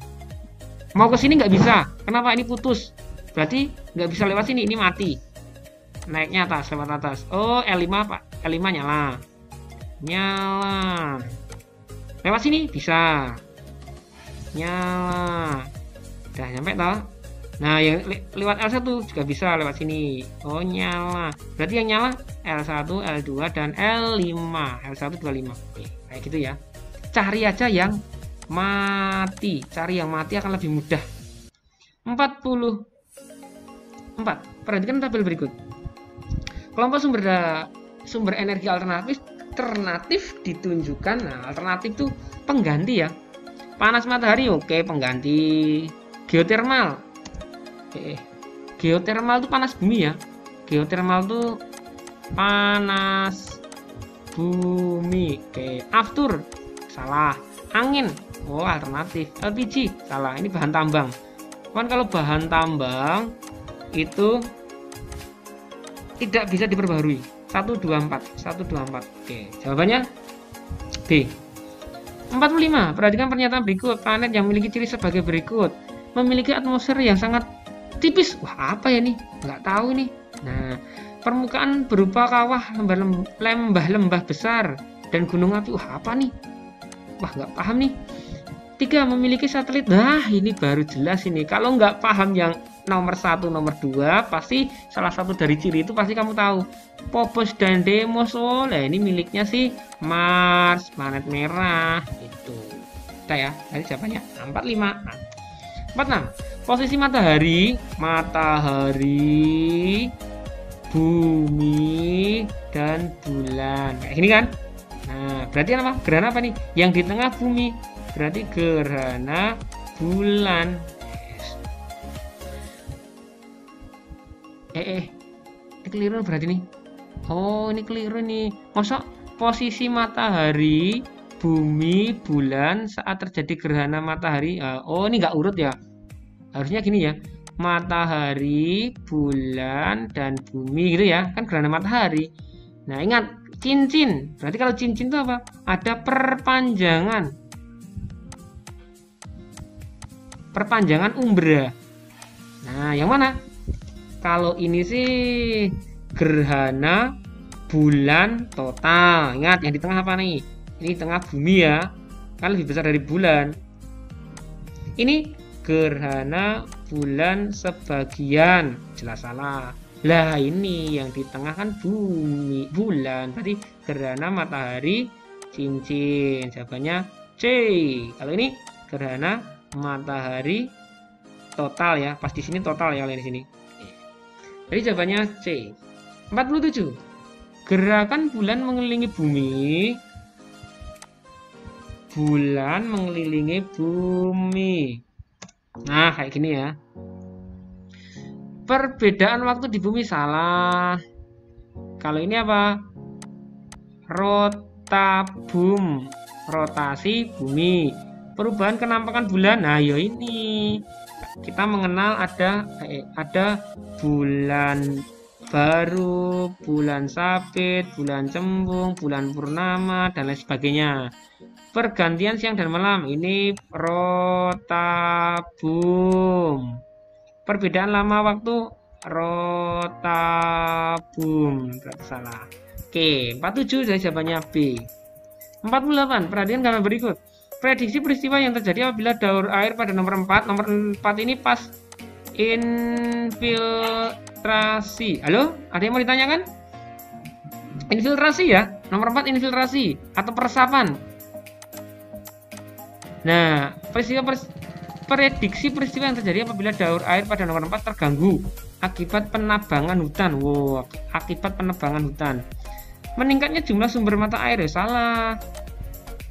Mau ke sini nggak bisa. Kenapa? Ini putus. Berarti nggak bisa lewat sini. Ini mati. Naiknya atas, lewat atas. Oh, L5 Pak. L5 nyala. Nyala. Lewat sini bisa. Nyala. Udah nyampe toh? Nah, yang lewat L1 juga bisa lewat sini. Oh, nyala. Berarti yang nyala L1, L2, dan L5. L1, 25. Oke, kayak gitu ya. Cari aja yang mati. Cari yang mati akan lebih mudah. 44. Perhatikan tabel berikut. Kelompok sumber energi alternatif ditunjukkan. Nah, alternatif itu pengganti ya. Panas matahari, oke, pengganti. Geotermal. Geotermal itu panas bumi ya. Geotermal itu panas bumi. Oke, aftur salah. Angin, oh alternatif. LPG salah, ini bahan tambang. Kan kalau bahan tambang itu tidak bisa diperbarui. 124. Oke, jawabannya B. 45. Perhatikan pernyataan berikut. Planet yang memiliki ciri sebagai berikut. Memiliki atmosfer yang sangat tipis. Wah, apa ya nih? Nggak tahu nih. Nah, permukaan berupa kawah, lembah-lembah besar, dan gunung api. Wah, apa nih? Wah, nggak paham nih. 3. Memiliki satelit. Nah, ini baru jelas ini. Kalau nggak paham yang nomor 1, nomor 2, pasti salah satu dari ciri itu pasti kamu tahu. Phobos dan Deimos. Oh, nah ini miliknya sih Mars, planet merah. Itu. Udah ya, tadi jawabannya 45. Nah, 46. Posisi matahari, bumi, dan bulan. Kayak gini kan? Nah, berarti apa? Gerhana apa nih? Yang di tengah bumi. Berarti gerhana bulan. Ini keliru berarti nih. Oh, ini keliru nih. Masa posisi matahari, bumi, bulan saat terjadi gerhana matahari. Oh, ini nggak urut ya. Harusnya gini ya. Matahari, bulan, dan bumi gitu ya. Kan gerhana matahari. Nah, ingat cincin. Berarti kalau cincin itu apa? Ada perpanjangan. Perpanjangan umbra. Nah, yang mana? Kalau ini sih gerhana bulan total. Ingat yang di tengah apa nih? Ini tengah bumi ya. Kan lebih besar dari bulan. Ini gerhana bulan sebagian. Jelas salah. Lah ini yang di tengah kan bumi, bulan. Berarti gerhana matahari cincin. Jawabannya C. Kalau ini gerhana matahari total ya. Pas di sini total ya, kalian di sini. Jadi jawabannya C. 47. Gerakan bulan mengelilingi bumi. Bulan mengelilingi bumi. Nah, kayak gini ya. Perbedaan waktu di bumi salah. Kalau ini apa? Rotabum. Rotasi bumi. Perubahan kenampakan bulan. Nah, ya ini. Kita mengenal ada bulan baru, bulan sabit, bulan cembung, bulan purnama, dan lain sebagainya. Pergantian siang dan malam ini rotabum. Perbedaan lama waktu rotabum. Berarti salah. Oke, 47 dari jawabannya B. 48. Perhatikan gambar berikut. Prediksi peristiwa yang terjadi apabila daur air pada nomor 4. Nomor 4 ini pas infiltrasi. Halo? Ada yang mau ditanyakan? Infiltrasi ya? Nomor 4 infiltrasi atau peresapan. Nah, prediksi peristiwa yang terjadi apabila daur air pada nomor 4 terganggu akibat penebangan hutan. Wow, akibat penebangan hutan. Meningkatnya jumlah sumber mata air. Salah.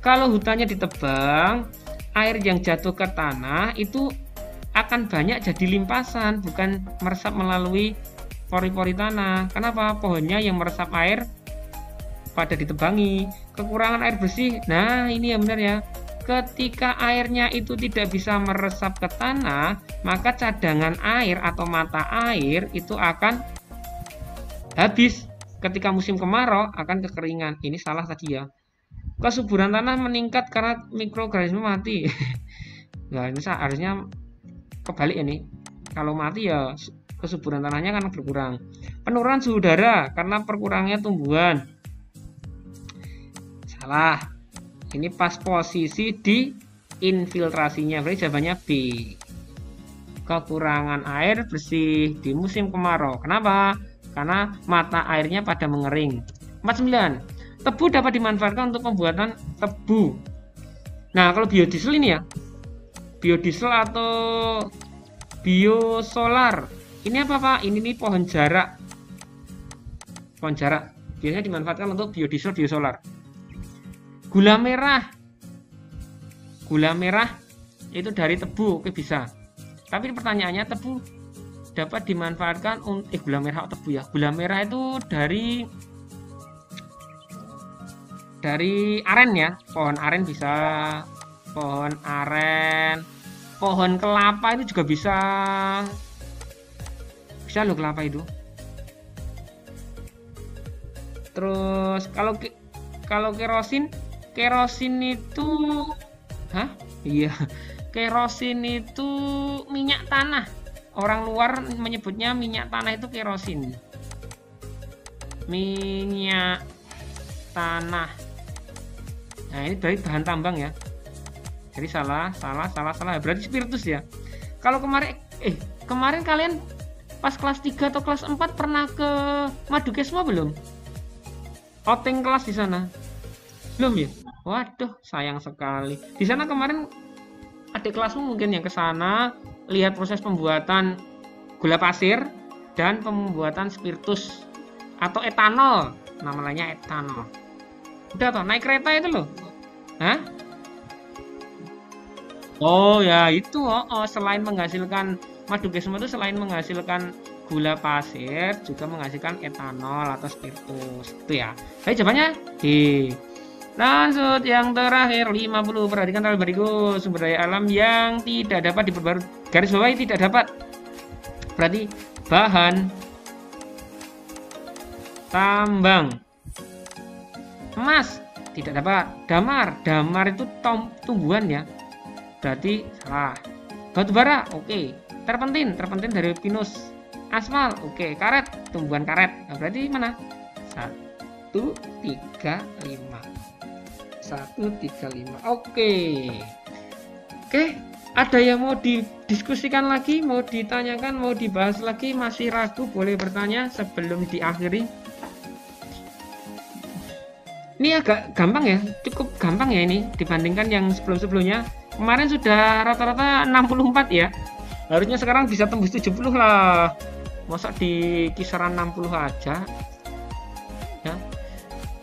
Kalau hutannya ditebang, air yang jatuh ke tanah itu akan banyak jadi limpasan, bukan meresap melalui pori-pori tanah. Kenapa? Pohonnya yang meresap air pada ditebangi. Kekurangan air bersih. Nah, ini yang benar ya. Ketika airnya itu tidak bisa meresap ke tanah, maka cadangan air atau mata air itu akan habis. Ketika musim kemarau akan kekeringan. Ini salah tadi ya. Kesuburan tanah meningkat karena mikroorganisme mati. Nah, ini harusnya kebalik ini. Kalau mati ya kesuburan tanahnya akan berkurang. Penurunan suhu udara karena berkurangnya tumbuhan. Salah. Ini pas posisi di infiltrasinya. Berarti jawabannya B. Kekurangan air bersih di musim kemarau. Kenapa? Karena mata airnya pada mengering. 49. Tebu dapat dimanfaatkan untuk pembuatan tebu. Nah, kalau biodiesel ini ya. Biodiesel atau biosolar. Ini apa, Pak? Ini nih pohon jarak. Pohon jarak. Biasanya dimanfaatkan untuk biodiesel, biosolar. Gula merah. Gula merah itu dari tebu, oke bisa. Tapi pertanyaannya tebu dapat dimanfaatkan untuk gula merah atau tebu ya. Gula merah itu dari aren ya. Pohon aren bisa. Pohon aren. Pohon kelapa itu juga bisa. Bisa loh kelapa itu. Terus kalau kerosin itu, hah? Iya, kerosin itu minyak tanah. Orang luar menyebutnya minyak tanah itu kerosin. Minyak tanah. Nah, ini berarti bahan tambang ya. Jadi salah. Berarti spiritus ya. Kalau kemarin kalian pas kelas 3 atau kelas 4 pernah ke Madukesma belum? Outing kelas di sana. Belum ya? Waduh, sayang sekali. Di sana kemarin adik kelasmu mungkin yang ke sana lihat proses pembuatan gula pasir dan pembuatan spiritus atau etanol. Namanya etanol. Udah toh, naik kereta itu loh. Hah? Oh ya, itu selain menghasilkan Madukesma itu selain menghasilkan gula pasir juga menghasilkan etanol atau spiritus. Itu ya. Jadi jawabannya D. Lanjut yang terakhir 50. Perhatikan tabel berikut sumber daya alam yang tidak dapat diperbarui. Garis bawahi tidak dapat. Berarti bahan tambang. Emas tidak dapat. Damar itu tumbuhan ya. Berarti salah. Batu bara oke. Terpentin dari pinus. Aspal oke. Karet tumbuhan karet. Nah, berarti mana? 1 3 5. 135. Oke, ada yang mau didiskusikan lagi, mau ditanyakan, mau dibahas lagi, masih ragu boleh bertanya sebelum diakhiri. Ini agak gampang ya, cukup gampang ya ini dibandingkan yang sebelum-sebelumnya. Kemarin sudah rata-rata 64 ya, harusnya sekarang bisa tembus 70 lah. Masa di kisaran 60 aja ya.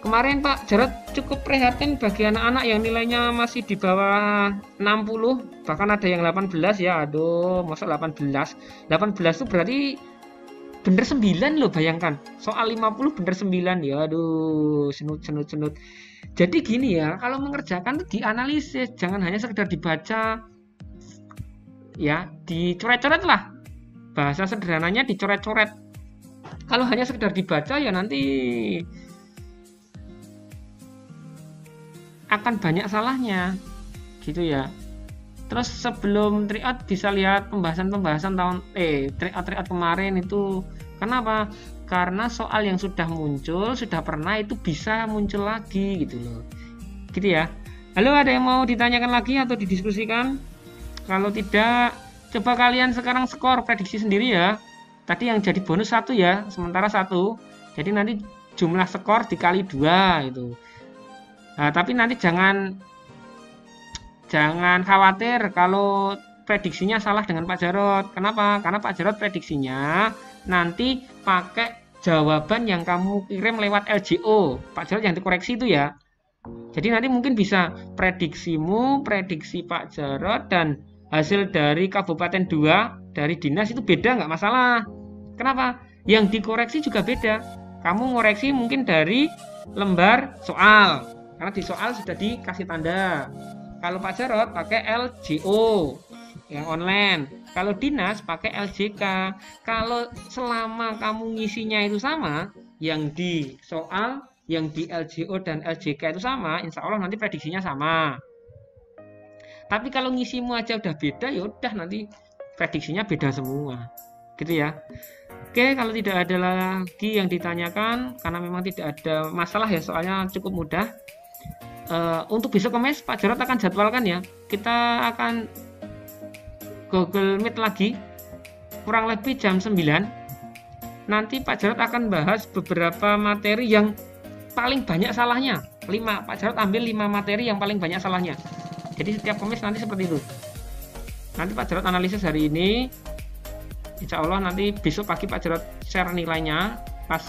Kemarin Pak Jarod cukup prihatin bagi anak-anak yang nilainya masih di bawah 60, bahkan ada yang 18 ya. Aduh, masa 18 itu berarti bener 9 loh, bayangkan. Soal 50 bener 9 ya. Aduh, senut. Jadi gini ya, kalau mengerjakan itu dianalisis, jangan hanya sekedar dibaca. Ya, dicoret-coret lah. Bahasa sederhananya dicoret-coret. Kalau hanya sekedar dibaca ya nanti akan banyak salahnya gitu ya. Terus sebelum tryout bisa lihat pembahasan tryout kemarin itu. Kenapa? Karena soal yang sudah muncul, sudah pernah itu bisa muncul lagi gitu loh. Gitu ya. Halo, ada yang mau ditanyakan lagi atau didiskusikan? Kalau tidak, coba kalian sekarang skor prediksi sendiri ya. Tadi yang jadi bonus 1 ya, sementara 1. Jadi nanti jumlah skor dikali 2 itu. Nah, tapi nanti jangan khawatir kalau prediksinya salah dengan Pak Jarod. Kenapa? Karena Pak Jarod prediksinya nanti pakai jawaban yang kamu kirim lewat LJO. Pak Jarod yang dikoreksi itu ya. Jadi nanti mungkin bisa prediksimu, prediksi Pak Jarod dan hasil dari Kabupaten 2 dari dinas itu beda, nggak masalah. Kenapa? Yang dikoreksi juga beda. Kamu ngoreksi mungkin dari lembar soal. Karena di soal sudah dikasih tanda. Kalau Pak Jarot pakai LJO yang online. Kalau dinas pakai LJK. Kalau selama kamu ngisinya itu sama, yang di soal, yang di LJO dan LJK itu sama, insya Allah nanti prediksinya sama. Tapi kalau ngisimu aja udah beda, ya udah nanti prediksinya beda semua. Gitu ya. Oke, kalau tidak ada lagi yang ditanyakan, karena memang tidak ada masalah ya, soalnya cukup mudah. Untuk besok Kemis, Pak Jarot akan jadwalkan ya. Kita akan Google Meet lagi, kurang lebih jam 9. Nanti Pak Jarot akan bahas beberapa materi yang paling banyak salahnya. 5, Pak Jarot ambil 5 materi yang paling banyak salahnya. Jadi setiap Kemis nanti seperti itu. Nanti Pak Jarot analisis hari ini. Insya Allah nanti besok pagi Pak Jarot share nilainya pas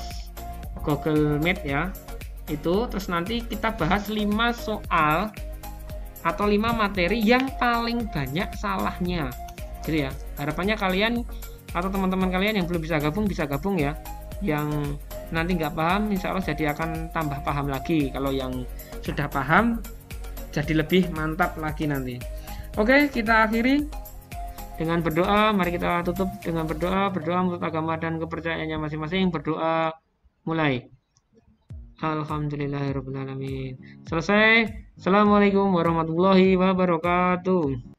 Google Meet ya. Itu terus nanti kita bahas 5 soal atau 5 materi yang paling banyak salahnya. Gitu ya. Harapannya kalian atau teman-teman kalian yang belum bisa gabung ya. Yang nanti nggak paham insya Allah jadi akan tambah paham lagi. Kalau yang sudah paham jadi lebih mantap lagi nanti. Oke, kita akhiri dengan berdoa. Mari kita tutup dengan berdoa menurut agama dan kepercayaannya masing-masing. Berdoa mulai. Alhamdulillahirrahmanirrahim. Selesai. Assalamualaikum warahmatullahi wabarakatuh.